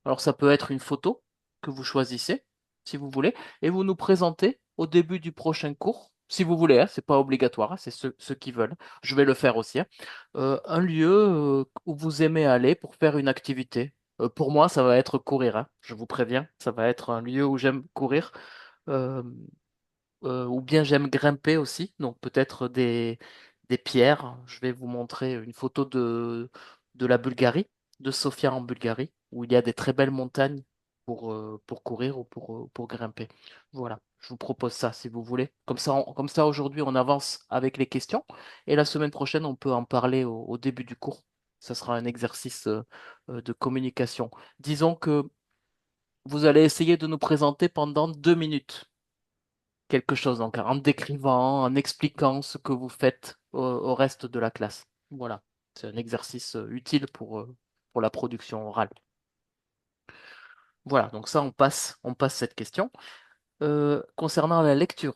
Speaker 1: Alors ça peut être une photo que vous choisissez, si vous voulez, et vous nous présentez au début du prochain cours, si vous voulez, hein, c'est pas obligatoire, hein, c'est ceux qui veulent. Je vais le faire aussi, hein. Un lieu où vous aimez aller pour faire une activité. Pour moi, ça va être courir, hein, je vous préviens, ça va être un lieu où j'aime courir. Euh, ou bien j'aime grimper aussi, donc peut-être des pierres. Je vais vous montrer une photo de la Bulgarie, de Sofia en Bulgarie, où il y a des très belles montagnes pour courir ou pour grimper. Voilà, je vous propose ça si vous voulez. Comme ça aujourd'hui, on avance avec les questions, et la semaine prochaine, on peut en parler au début du cours. Ça sera un exercice de communication. Disons que vous allez essayer de nous présenter pendant 2 minutes quelque chose, donc en décrivant, en expliquant ce que vous faites au reste de la classe. Voilà, c'est un exercice utile pour la production orale. Voilà, donc ça, on passe cette question. Concernant la lecture,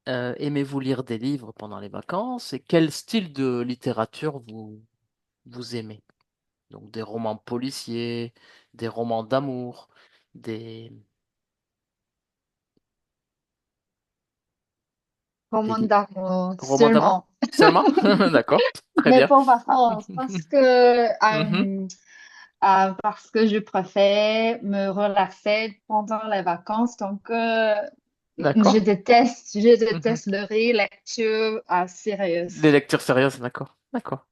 Speaker 1: aimez-vous lire des livres pendant les vacances et quel style de littérature vous aimez? Donc des romans policiers, des romans d'amour, des, des li-
Speaker 5: Commandant
Speaker 1: romans d'amour
Speaker 5: seulement.
Speaker 1: seulement? D'accord, très
Speaker 5: Mais
Speaker 1: bien.
Speaker 5: pour vacances,
Speaker 1: Mhm,
Speaker 5: parce que je préfère me relaxer pendant les vacances. Donc,
Speaker 1: d'accord.
Speaker 5: je
Speaker 1: Mhm.
Speaker 5: déteste les lectures sérieuses.
Speaker 1: Les lectures sérieuses, d'accord. D'accord.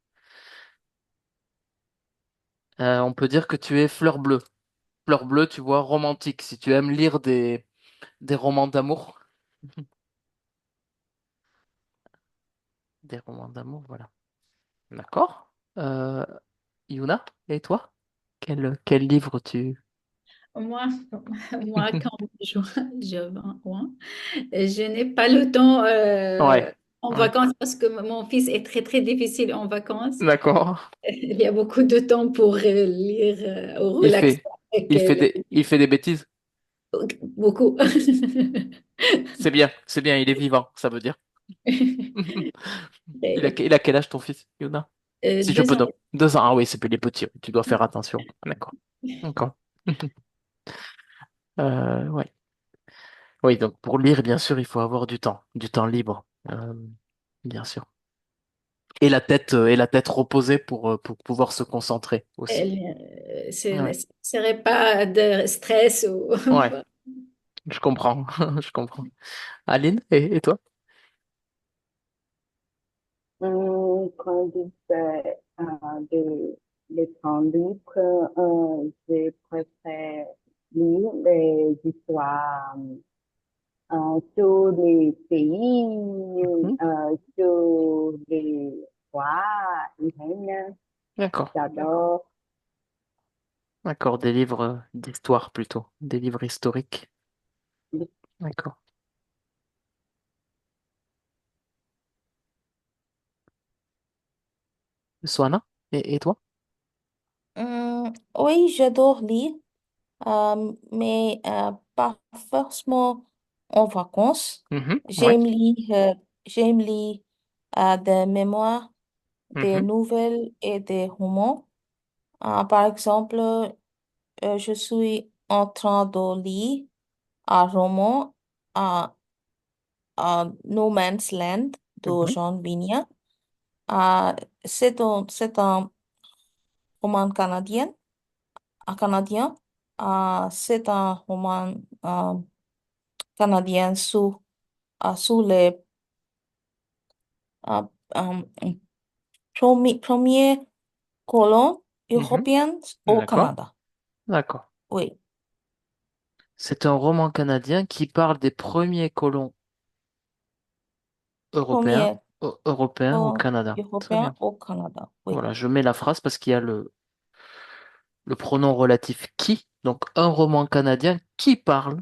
Speaker 1: On peut dire que tu es fleur bleue. Fleur bleue, tu vois, romantique. Si tu aimes lire des romans d'amour. Des romans d'amour, voilà. D'accord. Yuna, et toi? Quel livre tu...
Speaker 4: Moi, moi, quand je, ouais, je n'ai pas le temps
Speaker 1: Ouais,
Speaker 4: en
Speaker 1: ouais.
Speaker 4: vacances parce que mon fils est très, très difficile en vacances.
Speaker 1: D'accord.
Speaker 4: Il y a beaucoup de temps pour lire ou
Speaker 1: Il
Speaker 4: relaxer
Speaker 1: fait,
Speaker 4: avec
Speaker 1: il fait des bêtises.
Speaker 4: beaucoup.
Speaker 1: C'est bien, il est vivant, ça veut dire.
Speaker 4: Et,
Speaker 1: Il a quel âge ton fils, Yuna? Si je
Speaker 4: deux
Speaker 1: peux
Speaker 4: ans.
Speaker 1: donc. 2 ans. Ah oui, c'est plus les petits. Tu dois faire attention. D'accord. D'accord. Ouais. Oui, donc pour lire, bien sûr, il faut avoir du temps libre, bien sûr. Et la tête reposée pour pouvoir se concentrer aussi.
Speaker 4: Ce ne
Speaker 1: Ouais,
Speaker 4: serait pas de stress ou...
Speaker 1: ouais, je comprends, je comprends. Aline, et toi?
Speaker 3: Quand je fais des temps libres, je préfère lire les histoires sur les pays,
Speaker 1: Mhm.
Speaker 3: sur les rois, les reines.
Speaker 1: D'accord,
Speaker 3: J'adore.
Speaker 1: d'accord, des livres d'histoire plutôt, des livres historiques. D'accord. Swana, et toi?
Speaker 2: Oui, j'adore lire, mais pas forcément en vacances.
Speaker 1: Mhm. Ouais.
Speaker 2: J'aime lire, j'aime lire des mémoires, des
Speaker 1: Mhm.
Speaker 2: nouvelles et des romans. Par exemple, je suis en train de lire un roman à No Man's Land de
Speaker 1: Mhm.
Speaker 2: Jean Vignat. Euh, c'est un roman canadien. Un Canadien. C'est un roman euh, canadien sous les euh, euh, premiers colons
Speaker 1: Mhm.
Speaker 2: européens au
Speaker 1: D'accord,
Speaker 2: Canada.
Speaker 1: d'accord.
Speaker 2: Oui,
Speaker 1: C'est un roman canadien qui parle des premiers colons européens,
Speaker 2: premiers
Speaker 1: européens au
Speaker 2: colons
Speaker 1: Canada. Très
Speaker 2: européens
Speaker 1: bien.
Speaker 2: au Canada. Oui,
Speaker 1: Voilà, je mets la phrase parce qu'il y a le pronom relatif qui, donc un roman canadien qui parle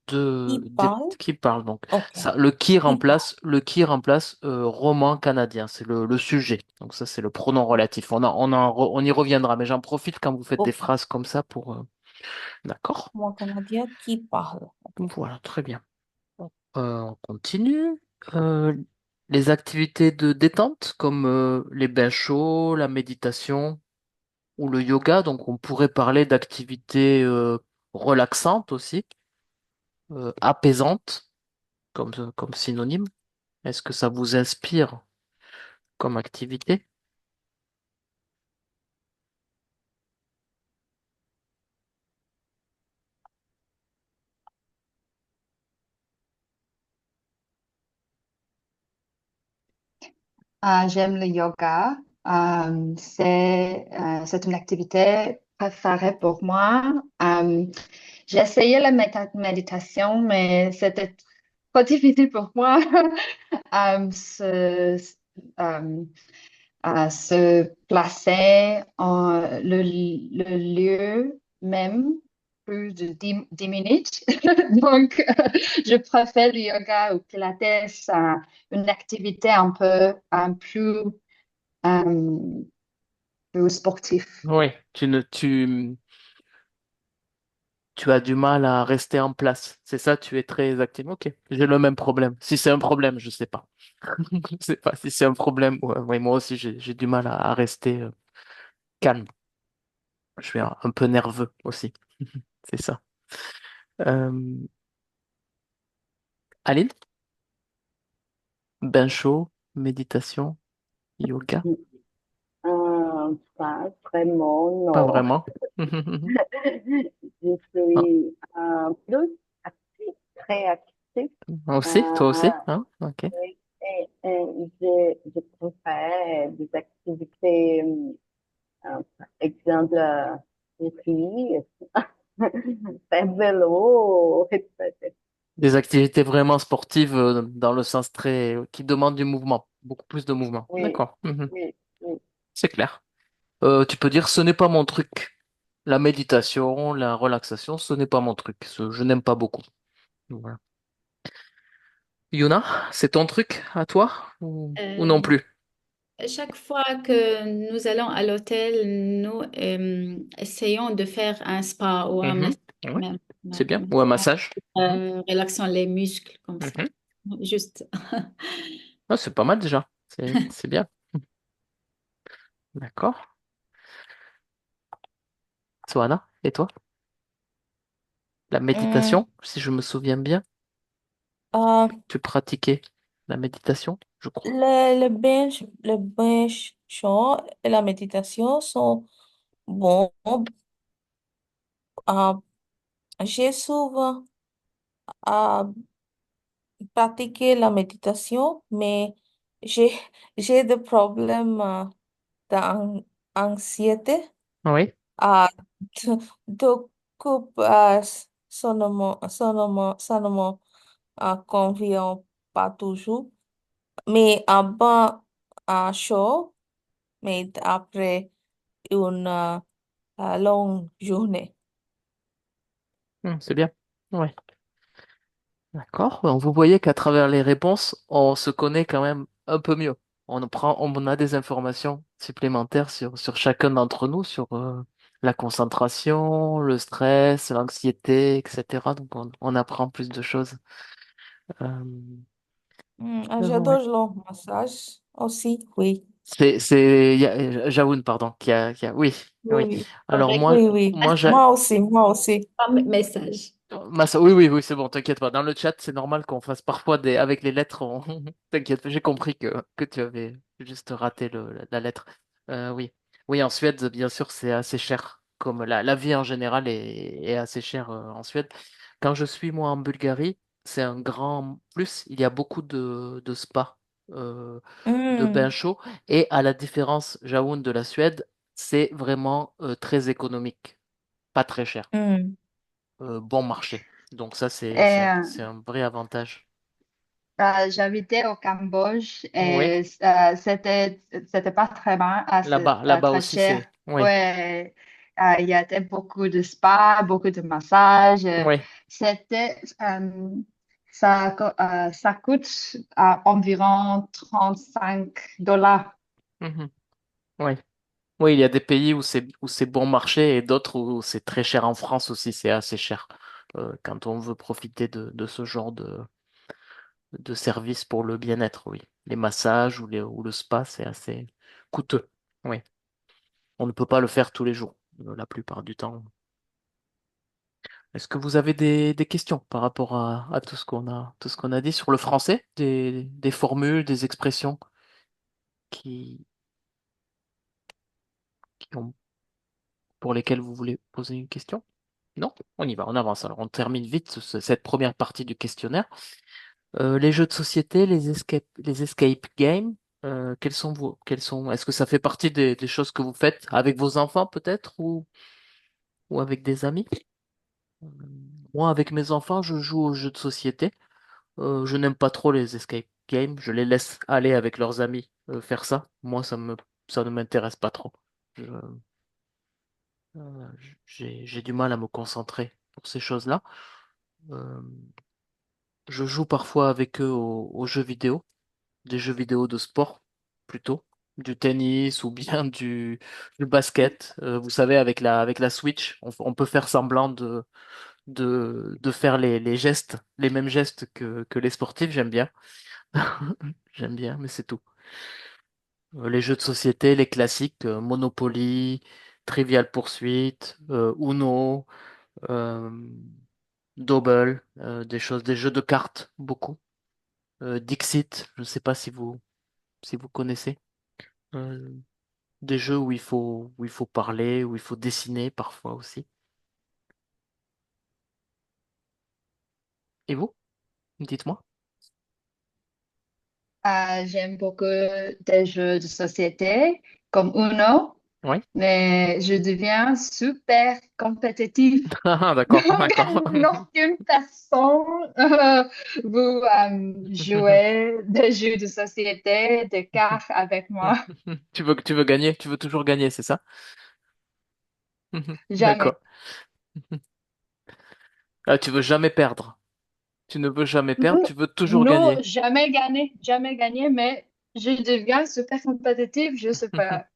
Speaker 2: qui parle.
Speaker 1: qui parle. Donc
Speaker 2: Ok,
Speaker 1: ça,
Speaker 2: qui parle.
Speaker 1: le qui remplace roman canadien, c'est le sujet. Donc ça, c'est le pronom relatif. On y reviendra, mais j'en profite quand vous faites des
Speaker 2: Ok,
Speaker 1: phrases comme ça pour. D'accord?
Speaker 2: roman canadien qui parle. Ok.
Speaker 1: Voilà, très bien. On continue. Euh, les activités de détente, comme les bains chauds, la méditation ou le yoga. Donc, on pourrait parler d'activités relaxantes aussi, apaisantes comme synonyme. Est-ce que ça vous inspire comme activité?
Speaker 5: J'aime le yoga. C'est une activité préférée pour moi. J'ai essayé la méditation, mais c'était trop difficile pour moi. Euh, à se placer en le lieu même plus de 10 minutes. Donc, je préfère le yoga ou pilates, une activité euh, plus sportive.
Speaker 1: Oui, tu as du mal à rester en place. C'est ça, tu es très actif. Ok, j'ai le même problème. Si c'est un problème, je sais pas. Je sais pas si c'est un problème. Ouais, ouais, moi aussi, j'ai du mal à rester calme. Je suis un peu nerveux aussi. C'est ça. Euh, Aline, bain chaud, méditation, yoga,
Speaker 3: Pas vraiment,
Speaker 1: pas
Speaker 3: non.
Speaker 1: vraiment.
Speaker 3: Je
Speaker 1: Ah,
Speaker 3: suis plus active, très active.
Speaker 1: aussi, toi
Speaker 3: Euh,
Speaker 1: aussi, hein? Ok.
Speaker 3: je préfère des activités, par exemple, courir, faire vélo, etc.
Speaker 1: Des activités vraiment sportives dans le sens très qui demandent du mouvement. beaucoup plus de mouvement.
Speaker 3: Oui,
Speaker 1: D'accord. Mhm.
Speaker 3: oui, oui.
Speaker 1: C'est clair. Tu peux dire, ce n'est pas mon truc. La méditation, la relaxation, ce n'est pas mon truc. Je n'aime pas beaucoup. Voilà. Yuna, c'est ton truc à toi ou non
Speaker 4: Euh,
Speaker 1: plus?
Speaker 4: Chaque fois que nous allons à l'hôtel, nous essayons de faire un spa ou un
Speaker 1: Mhm. Ouais, c'est bien. Ou un
Speaker 4: massage,
Speaker 1: massage. Mhm.
Speaker 4: relaxant les muscles comme ça.
Speaker 1: Mhm.
Speaker 4: Juste.
Speaker 1: Ah, c'est pas mal déjà. C'est bien. D'accord. Soana, et toi? La
Speaker 2: Hmm,
Speaker 1: méditation, si je me souviens bien,
Speaker 2: euh,
Speaker 1: tu pratiquais la méditation, je crois.
Speaker 2: le bain chaud et la méditation sont bons. Euh, j'ai souvent euh, pratiqué la méditation, mais j'ai, j'ai des problèmes d'anxiété.
Speaker 1: Oui.
Speaker 2: Ah, donc, ça ne me convient pas toujours. Mais un bain chaud, mais après une longue journée.
Speaker 1: C'est bien. Ouais. D'accord. Donc, vous voyez qu'à travers les réponses, on se connaît quand même un peu mieux. On a des informations supplémentaires sur chacun d'entre nous, sur la concentration, le stress, l'anxiété, etc. Donc, on apprend plus de choses. Euh, ouais.
Speaker 2: J'adore le massage aussi, oui.
Speaker 1: Jaoun, pardon, oui,
Speaker 4: Oui,
Speaker 1: oui.
Speaker 4: oui,
Speaker 1: Alors
Speaker 4: correct.
Speaker 1: moi,
Speaker 2: Oui, oui.
Speaker 1: moi,
Speaker 2: Moi aussi, moi aussi.
Speaker 4: Pas message.
Speaker 1: Oui, oui, oui, c'est bon, t'inquiète pas. Dans le chat, c'est normal qu'on fasse parfois avec les lettres. T'inquiète, j'ai compris que tu avais juste raté la lettre. Oui, oui, en Suède, bien sûr, c'est assez cher. Comme la vie en général est assez chère en Suède. Quand je suis moi en Bulgarie, c'est un grand plus. Il y a beaucoup de spas, euh, de bains
Speaker 2: Hmm,
Speaker 1: chauds, et à la différence, Jaoun, de la Suède, c'est vraiment très économique, pas très cher,
Speaker 2: hmm.
Speaker 1: bon marché. Donc ça,
Speaker 5: Et,
Speaker 1: c'est un vrai avantage.
Speaker 5: j'habitais au Cambodge
Speaker 1: Oui,
Speaker 5: et c'était pas très bien,
Speaker 1: là-bas
Speaker 5: très
Speaker 1: aussi,
Speaker 5: cher.
Speaker 1: c'est... Oui,
Speaker 5: Ouais, il y avait beaucoup de spas, beaucoup de massages.
Speaker 1: oui.
Speaker 5: C'était, ça coûte environ 35 $.
Speaker 1: Mhm, oui. Oui, il y a des pays où c'est bon marché et d'autres où c'est très cher. En France aussi, c'est assez cher quand on veut profiter de ce genre de service pour le bien-être, oui. Les massages ou le spa, c'est assez coûteux. Oui. On ne peut pas le faire tous les jours, la plupart du temps. Est-ce que vous avez des questions par rapport à tout ce qu'on a dit sur le français, des formules, des expressions qui, qui ont, pour lesquelles vous voulez poser une question? Non? On y va, on avance. Alors, on termine vite cette première partie du questionnaire. Les jeux de société, les escape games, est-ce que ça fait partie des choses que vous faites avec vos enfants peut-être ou avec des amis? Euh, Moi, avec mes enfants, je joue aux jeux de société. Je n'aime pas trop les escape games. Je les laisse aller avec leurs amis faire ça. Moi, ça ne m'intéresse pas trop. Je- j'ai du mal à me concentrer pour ces choses-là. Euh, je joue parfois avec eux aux jeux vidéo, des jeux vidéo de sport plutôt, du tennis ou bien du basket. Vous savez, avec la Switch, on peut faire semblant de faire les gestes, les mêmes gestes que les sportifs. J'aime bien. J'aime bien, mais c'est tout. Les jeux de société, les classiques, Monopoly, Trivial Pursuit, Uno, euh, Double, des jeux de cartes, beaucoup. Dixit, je ne sais pas si vous connaissez. Euh, des jeux où il faut parler, où il faut dessiner parfois aussi. Et vous, dites-moi.
Speaker 5: J'aime beaucoup des jeux de société comme Uno.
Speaker 1: Oui.
Speaker 5: mais je deviens super compétitive.
Speaker 1: Ah, d'accord,
Speaker 5: Donc,
Speaker 1: d'accord.
Speaker 5: lorsqu'une personne veut jouer des jeux de société, de cartes avec moi,
Speaker 1: Tu veux gagner, tu veux toujours gagner, c'est ça?
Speaker 5: jamais.
Speaker 1: D'accord. Ah, tu veux jamais perdre. Tu ne veux jamais perdre, tu veux toujours
Speaker 5: Non,
Speaker 1: gagner.
Speaker 5: jamais gagné, mais je deviens super compétitive. Je sais pas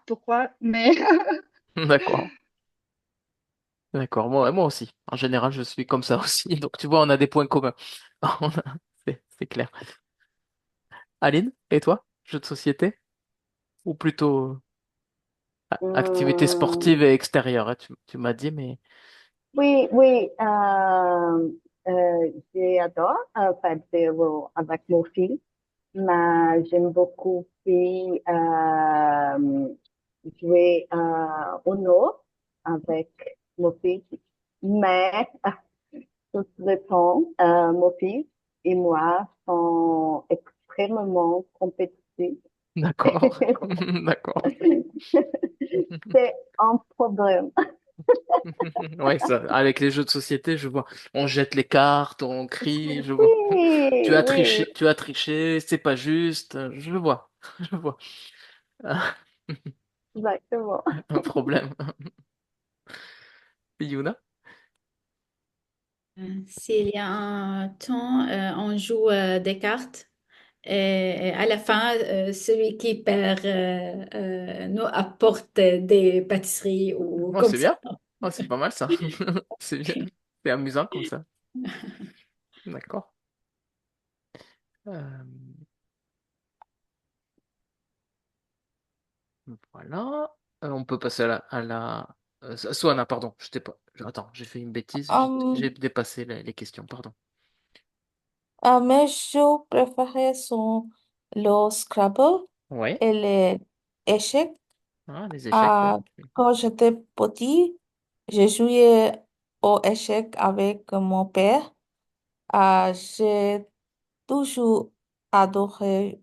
Speaker 5: pourquoi, mais
Speaker 1: D'accord. D'accord. Moi aussi. En général, je suis comme ça aussi. Donc, tu vois, on a des points communs. C'est clair. Aline, et toi? Jeux de société? Ou plutôt activité
Speaker 3: Hum,
Speaker 1: sportive et extérieure, hein, tu m'as dit, mais...
Speaker 3: oui, oui, j'adore faire des rôles avec mon fils, mais j'aime beaucoup aussi jouer au Uno avec mon fils. Mais tout le temps, mon fils et moi sont extrêmement compétitifs.
Speaker 1: D'accord. D'accord.
Speaker 3: C'est un problème.
Speaker 1: Ouais, ça, avec les jeux de société, je vois. On jette les cartes, on crie, je vois.
Speaker 3: Oui, oui,
Speaker 1: Tu as triché, c'est pas juste. Je le vois. Je vois.
Speaker 3: exactement.
Speaker 1: Un problème. Yuna?
Speaker 4: S'il y a un temps, on joue des cartes. Et à la fin, celui qui perd nous apporte des pâtisseries ou
Speaker 1: Oh,
Speaker 4: comme
Speaker 1: c'est
Speaker 4: ça.
Speaker 1: bien. Oh, c'est pas mal ça. C'est bien. C'est amusant comme ça. D'accord. Euh, voilà. On peut passer Swana, pardon. Je t'ai pas. Attends, j'ai fait une bêtise. J'ai
Speaker 2: Um,
Speaker 1: dépassé les questions, pardon.
Speaker 2: Mes jeux préférés sont le Scrabble
Speaker 1: Ouais.
Speaker 2: et les échecs.
Speaker 1: Ah, les échecs, ouais.
Speaker 2: Ah, quand j'étais petit, j'ai joué aux échecs avec mon père. J'ai toujours adoré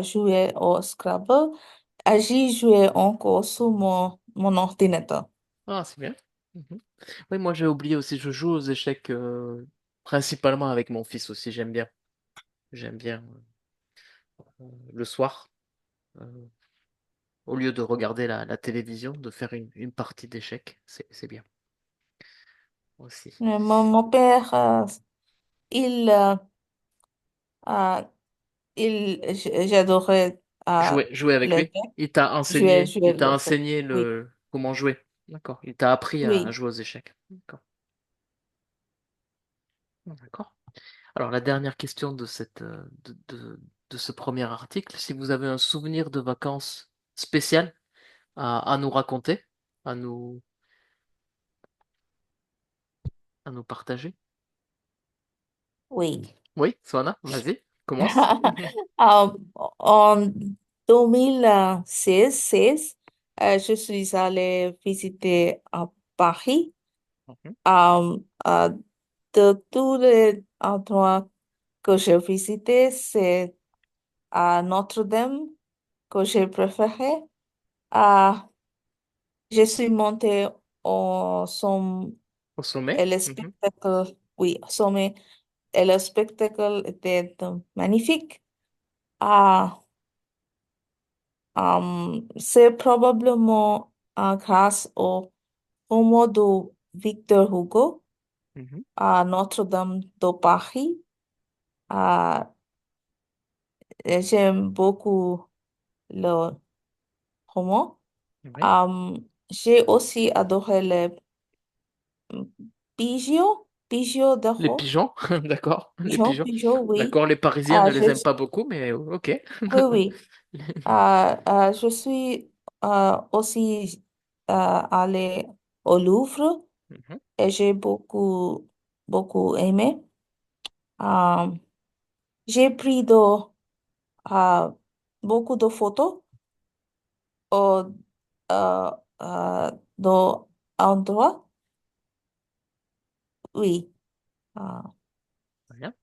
Speaker 2: jouer au Scrabble. J'y jouais encore sur mon ordinateur.
Speaker 1: Ah, c'est bien. Mhm. Oui, moi j'ai oublié aussi, je joue aux échecs principalement avec mon fils aussi, j'aime bien. J'aime bien le soir, euh, au lieu de regarder la télévision, de faire une partie d'échecs. C'est bien aussi.
Speaker 2: Mon père, il, euh, euh, j'adorais
Speaker 1: Jouer avec
Speaker 2: les
Speaker 1: lui.
Speaker 2: jouer
Speaker 1: Il t'a
Speaker 2: les jeux.
Speaker 1: enseigné
Speaker 2: Oui,
Speaker 1: comment jouer. D'accord. Il t'a appris à
Speaker 2: oui,
Speaker 1: jouer aux échecs. D'accord. D'accord. Alors la dernière question de ce premier article, si vous avez un souvenir de vacances spécial à nous raconter, à nous, à nous partager.
Speaker 2: oui.
Speaker 1: Oui, Swana, vas-y, commence.
Speaker 2: Euh, En 2016, je suis allée visiter à Paris.
Speaker 1: Mhm.
Speaker 2: Euh, euh, de tous les endroits que j'ai visités, c'est à Notre-Dame que j'ai préféré. Euh, je suis montée au sommet
Speaker 1: Au sommet.
Speaker 2: et le
Speaker 1: Mhm.
Speaker 2: spectacle, oui, au sommet, et le spectacle était magnifique. Ah, c'est probablement grâce au roman de Victor Hugo
Speaker 1: Mhm.
Speaker 2: à Notre-Dame de Paris. Ah, et j'aime beaucoup le roman.
Speaker 1: Oui.
Speaker 2: Euh, j'ai aussi adoré les pigeons de
Speaker 1: Les
Speaker 2: rose.
Speaker 1: pigeons, d'accord. Les pigeons.
Speaker 2: Pigeons, oui.
Speaker 1: D'accord, les Parisiens
Speaker 2: Ah,
Speaker 1: ne les aiment pas beaucoup, mais ok.
Speaker 2: oui, oui. Je suis aussi allée au Louvre
Speaker 1: Mhm.
Speaker 2: et j'ai beaucoup aimé. Euh, j'ai pris euh, beaucoup de photos au, euh, d'endroits. Oui. Euh,
Speaker 1: Très bien,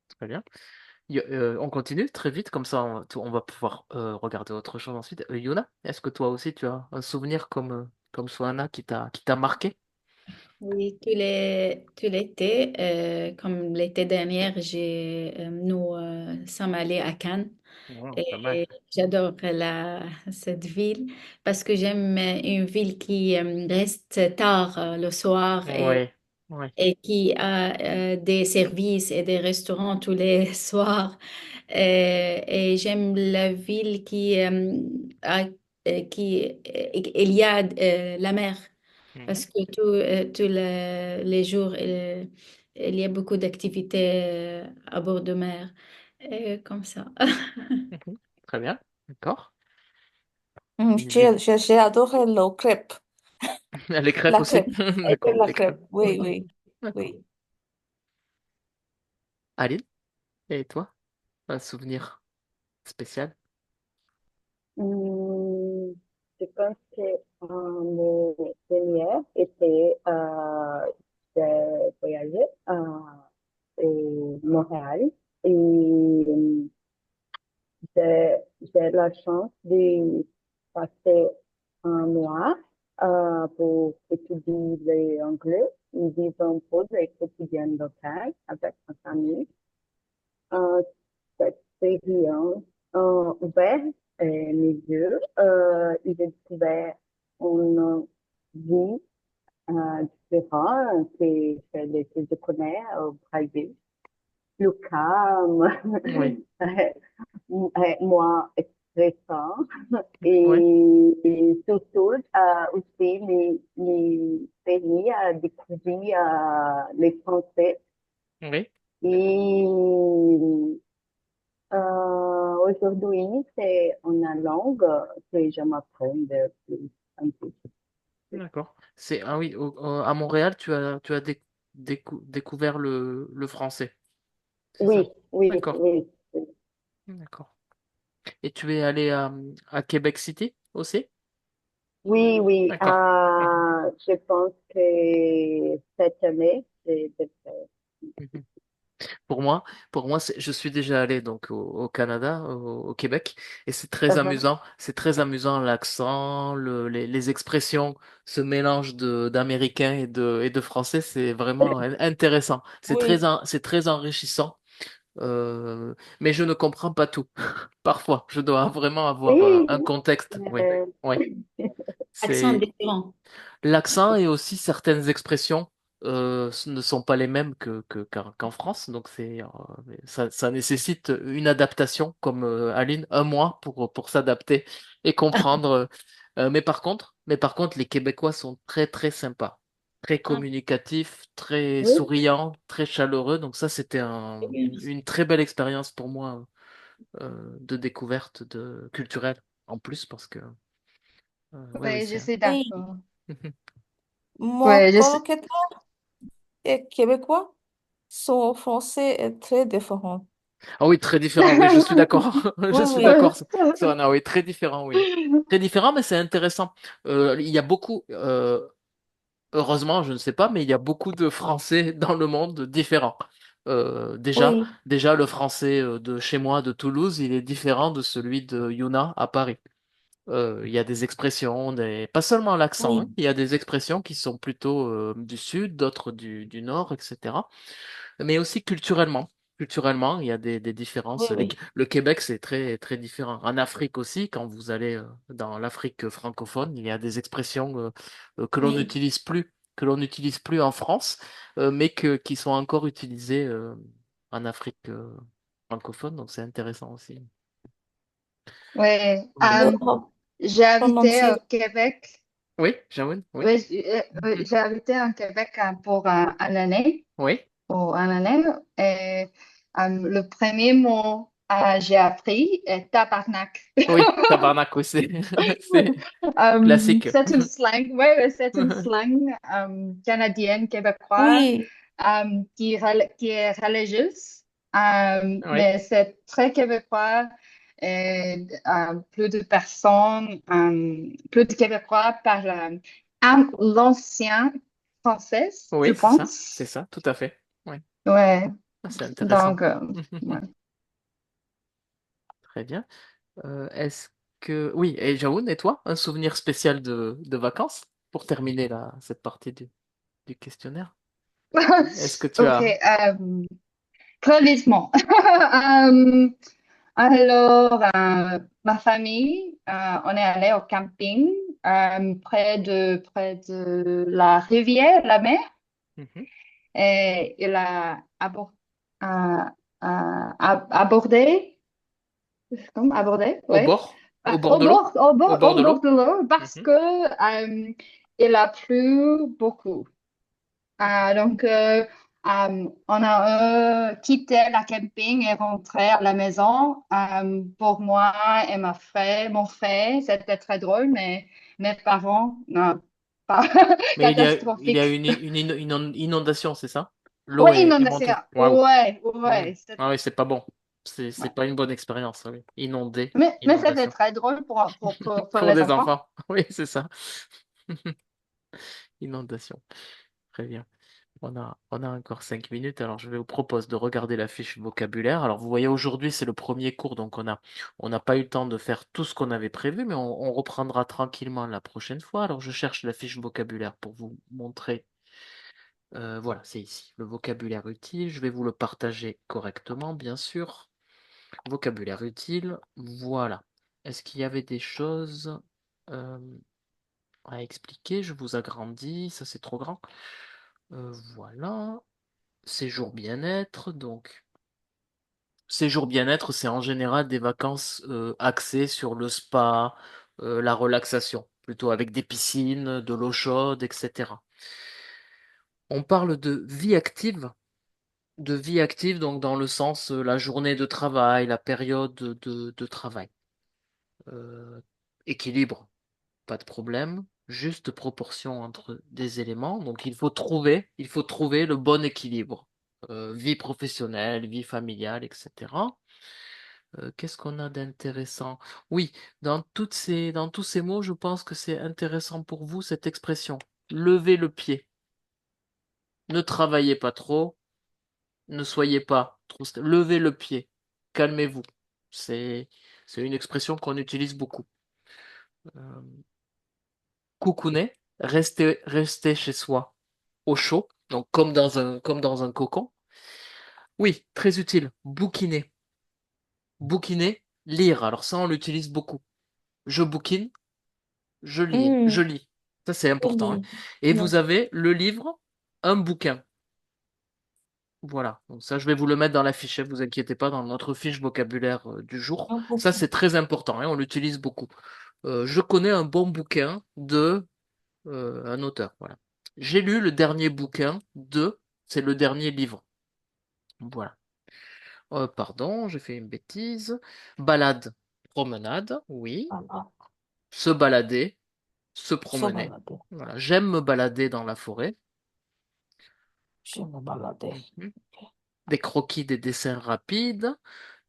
Speaker 1: très bien. On continue très vite, comme ça on va pouvoir regarder autre chose ensuite. Yuna, est-ce que toi aussi tu as un souvenir comme Soana qui t'a marqué?
Speaker 4: Oui, tout l'été, comme l'été dernier, nous sommes allés à Cannes
Speaker 1: Wow, pas mal.
Speaker 4: et j'adore cette ville parce que j'aime une ville qui reste tard le soir
Speaker 1: Oui, oui.
Speaker 4: et qui a des services et des restaurants tous les soirs. Et j'aime la ville il y a la mer.
Speaker 1: Mhm,
Speaker 4: Parce que tous les jours, il y a beaucoup d'activités à bord de mer, comme ça.
Speaker 1: mhm. Très bien, d'accord.
Speaker 2: J'ai adoré le crêpe.
Speaker 1: Les crêpes
Speaker 2: La
Speaker 1: aussi?
Speaker 2: crêpe. C'était
Speaker 1: D'accord,
Speaker 2: la
Speaker 1: les crêpes.
Speaker 2: crêpe. Oui,
Speaker 1: Oui,
Speaker 2: oui,
Speaker 1: d'accord.
Speaker 2: oui.
Speaker 1: Aline, et toi? Un souvenir spécial?
Speaker 3: Hum, je pense que le dernier était, j'ai voyagé à Montréal et j'ai j'ai la chance de passer un mois pour étudier l'anglais et vivre un peu le quotidien local avec ma famille. Euh, cette expérience ouvert mes yeux et j'ai découvert une vie différente que celle que je connais au Brésil. Plus calme,
Speaker 1: Oui,
Speaker 3: moins stressant
Speaker 1: oui,
Speaker 3: et surtout aussi les permis à découvrir les Français.
Speaker 1: oui.
Speaker 3: Et aujourd'hui, c'est une langue que je m'apprends de plus en plus.
Speaker 1: D'accord. Ah oui, à Montréal, tu as découvert le français, c'est
Speaker 3: Oui,
Speaker 1: ça?
Speaker 3: oui,
Speaker 1: D'accord,
Speaker 3: oui. Oui,
Speaker 1: d'accord. Et tu es allé à Québec City aussi?
Speaker 3: oui. Oui.
Speaker 1: D'accord. Mhm,
Speaker 3: Je pense que cette année, c'est fait.
Speaker 1: mhm. Pour moi, je suis déjà allé donc au Canada, au Québec, et c'est très
Speaker 3: Uh-huh.
Speaker 1: amusant. C'est très amusant l'accent, les expressions, ce mélange d'américain et de français, c'est vraiment intéressant.
Speaker 2: Oui,
Speaker 1: C'est très enrichissant. Mais je ne comprends pas tout. Parfois, je dois vraiment avoir
Speaker 3: Oui,
Speaker 1: un contexte. Oui,
Speaker 3: euh,
Speaker 1: oui.
Speaker 4: Accent
Speaker 1: C'est
Speaker 4: différent.
Speaker 1: l'accent et aussi certaines expressions ne sont pas les mêmes qu'en France. Donc ça nécessite une adaptation, comme Aline, un mois pour s'adapter et comprendre. Mais par contre, les Québécois sont très très sympas, très
Speaker 4: Ah,
Speaker 1: communicatifs, très
Speaker 3: oui,
Speaker 1: souriants, très chaleureux. Donc ça, c'était
Speaker 4: c'est bien.
Speaker 1: une très belle expérience pour moi de découverte culturelle en plus parce que oui, oui,
Speaker 5: Oui, je
Speaker 1: c'est.
Speaker 5: suis
Speaker 2: oui.
Speaker 5: d'accord.
Speaker 2: Mon
Speaker 5: Oui, je suis...
Speaker 2: colocataire est québécois. Son français est très différent.
Speaker 1: Ah oui, très différent, oui, je suis d'accord. Je
Speaker 2: Oui,
Speaker 1: suis
Speaker 2: oui.
Speaker 1: d'accord. Sorana, oui, très différent, oui. Très différent, mais c'est intéressant. Il y a beaucoup, heureusement, je ne sais pas, mais il y a beaucoup de Français dans le monde différents. Déjà,
Speaker 2: Oui,
Speaker 1: déjà, le français de chez moi, de Toulouse, il est différent de celui de Yuna à Paris. Il y a des expressions, pas seulement l'accent, hein,
Speaker 2: oui,
Speaker 1: il y a des expressions qui sont plutôt du sud, d'autres du nord, etc. Mais aussi culturellement. Culturellement, il y a des
Speaker 2: oui,
Speaker 1: différences.
Speaker 2: oui.
Speaker 1: Le Québec, c'est très, très différent. En Afrique aussi, quand vous allez dans l'Afrique francophone, il y a des expressions
Speaker 2: Oui.
Speaker 1: que l'on n'utilise plus en France, mais qui sont encore utilisées en Afrique francophone. Donc c'est intéressant aussi.
Speaker 5: Oui,
Speaker 2: Le
Speaker 5: j'ai habité au
Speaker 2: prononcer.
Speaker 5: Québec.
Speaker 1: Oui, Jaoun, oui,
Speaker 5: Oui, j'ai habité au Québec pour un année.
Speaker 1: oui,
Speaker 5: Pour un année. Et le premier mot j'ai appris est tabarnak.
Speaker 1: oui, tabarnak, oui, c'est classique.
Speaker 5: C'est une slang, ouais, c'est une slang canadienne, québécoise,
Speaker 2: Oui,
Speaker 5: qui est religieuse,
Speaker 1: Oui,
Speaker 5: mais c'est très québécois. Et, plus de Québécois parlent l'ancien français, je
Speaker 1: oui,
Speaker 5: pense.
Speaker 1: c'est ça, tout à fait. Oui,
Speaker 5: Ouais,
Speaker 1: ah, c'est intéressant.
Speaker 5: donc, ouais.
Speaker 1: Très bien. Est-ce que... Oui, et Jaoun, et toi, un souvenir spécial de vacances pour terminer cette partie du questionnaire? Est-ce que tu
Speaker 5: Ok,
Speaker 1: as...
Speaker 5: très vivement. Euh, alors, ma famille, on est allé au camping près de la rivière, la mer,
Speaker 1: Mhm.
Speaker 5: et il a abordé, comme abordé,
Speaker 1: Au
Speaker 5: ouais,
Speaker 1: bord? Au bord de l'eau? Au bord
Speaker 5: au
Speaker 1: de
Speaker 5: bord
Speaker 1: l'eau?
Speaker 5: de l'eau parce
Speaker 1: Mhm.
Speaker 5: que il a plu beaucoup. Donc, on a quitté la camping et rentré à la maison. Pour moi et mon frère, c'était très drôle, mais mes parents, non, pas
Speaker 1: Mais il y a
Speaker 5: catastrophique.
Speaker 1: une inondation, c'est ça? L'eau
Speaker 5: Oui,
Speaker 1: est
Speaker 5: inondation.
Speaker 1: montée. Waouh.
Speaker 5: Ouais,
Speaker 1: Hmm.
Speaker 5: ouais.
Speaker 1: Ah oui, c'est pas bon. C'est
Speaker 5: Ouais.
Speaker 1: pas une bonne expérience, oui. Inondé,
Speaker 5: Mais c'était
Speaker 1: inondation.
Speaker 5: très drôle pour
Speaker 1: Pour
Speaker 5: les
Speaker 1: des
Speaker 5: enfants.
Speaker 1: enfants. Oui, c'est ça. Inondation. Très bien. On a encore 5 minutes, alors je vais vous propose de regarder la fiche vocabulaire. Alors vous voyez, aujourd'hui c'est le premier cours, donc on n'a pas eu le temps de faire tout ce qu'on avait prévu, mais on reprendra tranquillement la prochaine fois. Alors je cherche la fiche vocabulaire pour vous montrer. Voilà, c'est ici. Le vocabulaire utile, je vais vous le partager correctement, bien sûr. Vocabulaire utile, voilà. Est-ce qu'il y avait des choses euh, à expliquer? Je vous agrandis, ça c'est trop grand. Voilà. Séjour bien-être, donc séjour bien-être, c'est en général des vacances axées sur le spa, la relaxation, plutôt avec des piscines, de l'eau chaude, etc. On parle de vie active donc dans le sens la journée de travail, la période de travail. Euh, Équilibre, pas de problème, juste proportion entre des éléments. Donc il faut trouver le bon équilibre. Vie professionnelle, vie familiale, etc. Qu'est-ce qu'on a d'intéressant? Oui, dans tous ces mots, je pense que c'est intéressant pour vous cette expression. Levez le pied. Ne travaillez pas trop. Ne soyez pas trop. Levez le pied. Calmez-vous. C'est, c'est une expression qu'on utilise beaucoup. Euh, Coucouner, rester chez soi au chaud, donc comme dans un cocon. Oui, très utile. Bouquiner. Bouquiner, lire. Alors ça, on l'utilise beaucoup. Je bouquine, je lis, je
Speaker 2: Mm,
Speaker 1: lis. Ça, c'est important, hein.
Speaker 2: oui.
Speaker 1: Et
Speaker 2: Ouais.
Speaker 1: vous avez le livre, un bouquin. Voilà. Donc ça, je vais vous le mettre dans la fiche, hein, vous inquiétez pas, dans notre fiche vocabulaire du jour.
Speaker 2: Un
Speaker 1: Ça,
Speaker 2: bouquin.
Speaker 1: c'est très important, hein, on l'utilise beaucoup. Je connais un bon bouquin de un auteur. Voilà. J'ai lu le dernier bouquin de, c'est le dernier livre. Voilà. Pardon, j'ai fait une bêtise. Balade, promenade, oui.
Speaker 2: Ah, ah,
Speaker 1: Se balader, se
Speaker 2: se
Speaker 1: promener.
Speaker 2: balader.
Speaker 1: Voilà. J'aime me balader dans la forêt.
Speaker 2: Je me balader.
Speaker 1: Mhm. Des croquis, des dessins rapides.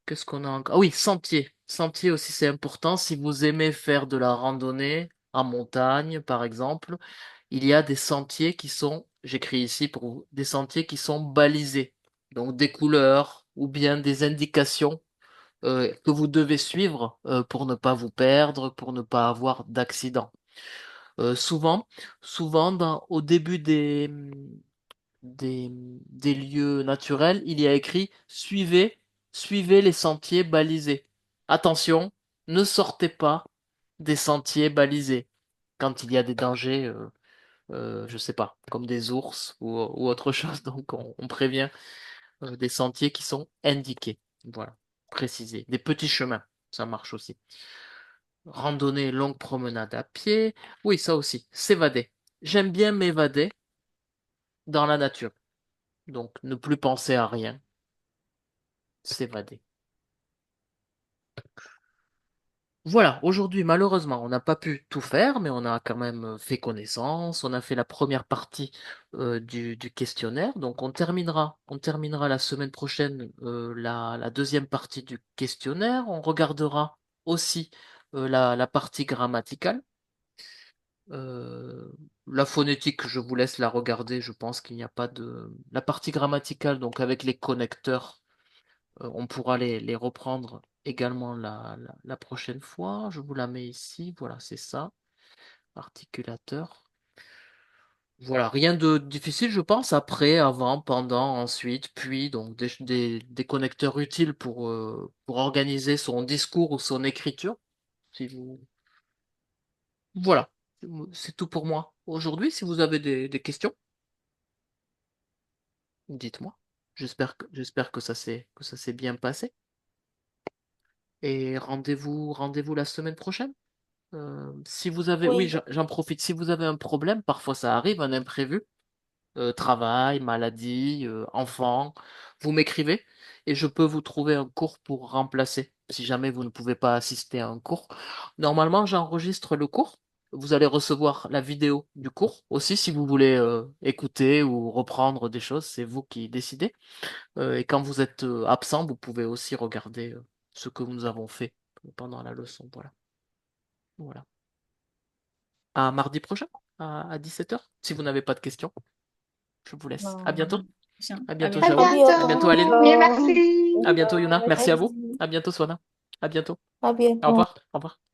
Speaker 1: Qu'est-ce qu'on a encore? Ah oui, sentier. Sentier aussi, c'est important. Si vous aimez faire de la randonnée en montagne, par exemple, il y a des sentiers qui sont, j'écris ici pour vous, des sentiers qui sont balisés. Donc des couleurs ou bien des indications que vous devez suivre pour ne pas vous perdre, pour ne pas avoir d'accident. Souvent, au début des lieux naturels, il y a écrit suivez les sentiers balisés. Attention, ne sortez pas des sentiers balisés quand il y a des dangers, je sais pas, comme des ours ou autre chose. Donc on prévient des sentiers qui sont indiqués. Voilà, précisés. Des petits chemins, ça marche aussi. Randonnée, longue promenade à pied. Oui, ça aussi, s'évader. J'aime bien m'évader dans la nature. Donc ne plus penser à rien, s'évader. Voilà, aujourd'hui, malheureusement, on n'a pas pu tout faire, mais on a quand même fait connaissance. On a fait la première partie du questionnaire. Donc, on terminera la semaine prochaine la deuxième partie du questionnaire. On regardera aussi la partie grammaticale. Euh, la phonétique, je vous laisse la regarder. Je pense qu'il n'y a pas de... La partie grammaticale, donc avec les connecteurs, on pourra les reprendre également la prochaine fois. Je vous la mets ici. Voilà, c'est ça. Articulateur. Voilà, rien de difficile, je pense. Après, avant, pendant, ensuite, puis, donc des connecteurs utiles pour organiser son discours ou son écriture. Si vous... Voilà, c'est tout pour moi aujourd'hui. Si vous avez des questions, dites-moi. J'espère que ça s'est bien passé. Et rendez-vous la semaine prochaine. Si vous avez, oui,
Speaker 2: Oui,
Speaker 1: j'en profite. Si vous avez un problème, parfois ça arrive, un imprévu. Travail, maladie, enfant, vous m'écrivez et je peux vous trouver un cours pour remplacer si jamais vous ne pouvez pas assister à un cours. Normalement, j'enregistre le cours. Vous allez recevoir la vidéo du cours aussi si vous voulez écouter ou reprendre des choses, c'est vous qui décidez. Et quand vous êtes absent, vous pouvez aussi regarder ce que nous avons fait pendant la leçon. Voilà. Voilà. À mardi prochain, à 17h, si vous n'avez pas de questions, je vous laisse. À
Speaker 2: non.
Speaker 1: bientôt.
Speaker 4: Tiens,
Speaker 1: À
Speaker 4: à
Speaker 1: bientôt,
Speaker 5: À
Speaker 4: bientôt.
Speaker 1: Jao.
Speaker 2: À
Speaker 1: À bientôt,
Speaker 5: bientôt.
Speaker 1: Aline.
Speaker 5: Mille
Speaker 3: Bientôt.
Speaker 5: merci.
Speaker 1: À bientôt, Yuna. Merci à vous.
Speaker 2: Merci.
Speaker 1: À bientôt, Swana. À bientôt.
Speaker 2: À
Speaker 1: Au
Speaker 2: bientôt.
Speaker 1: revoir. Au revoir.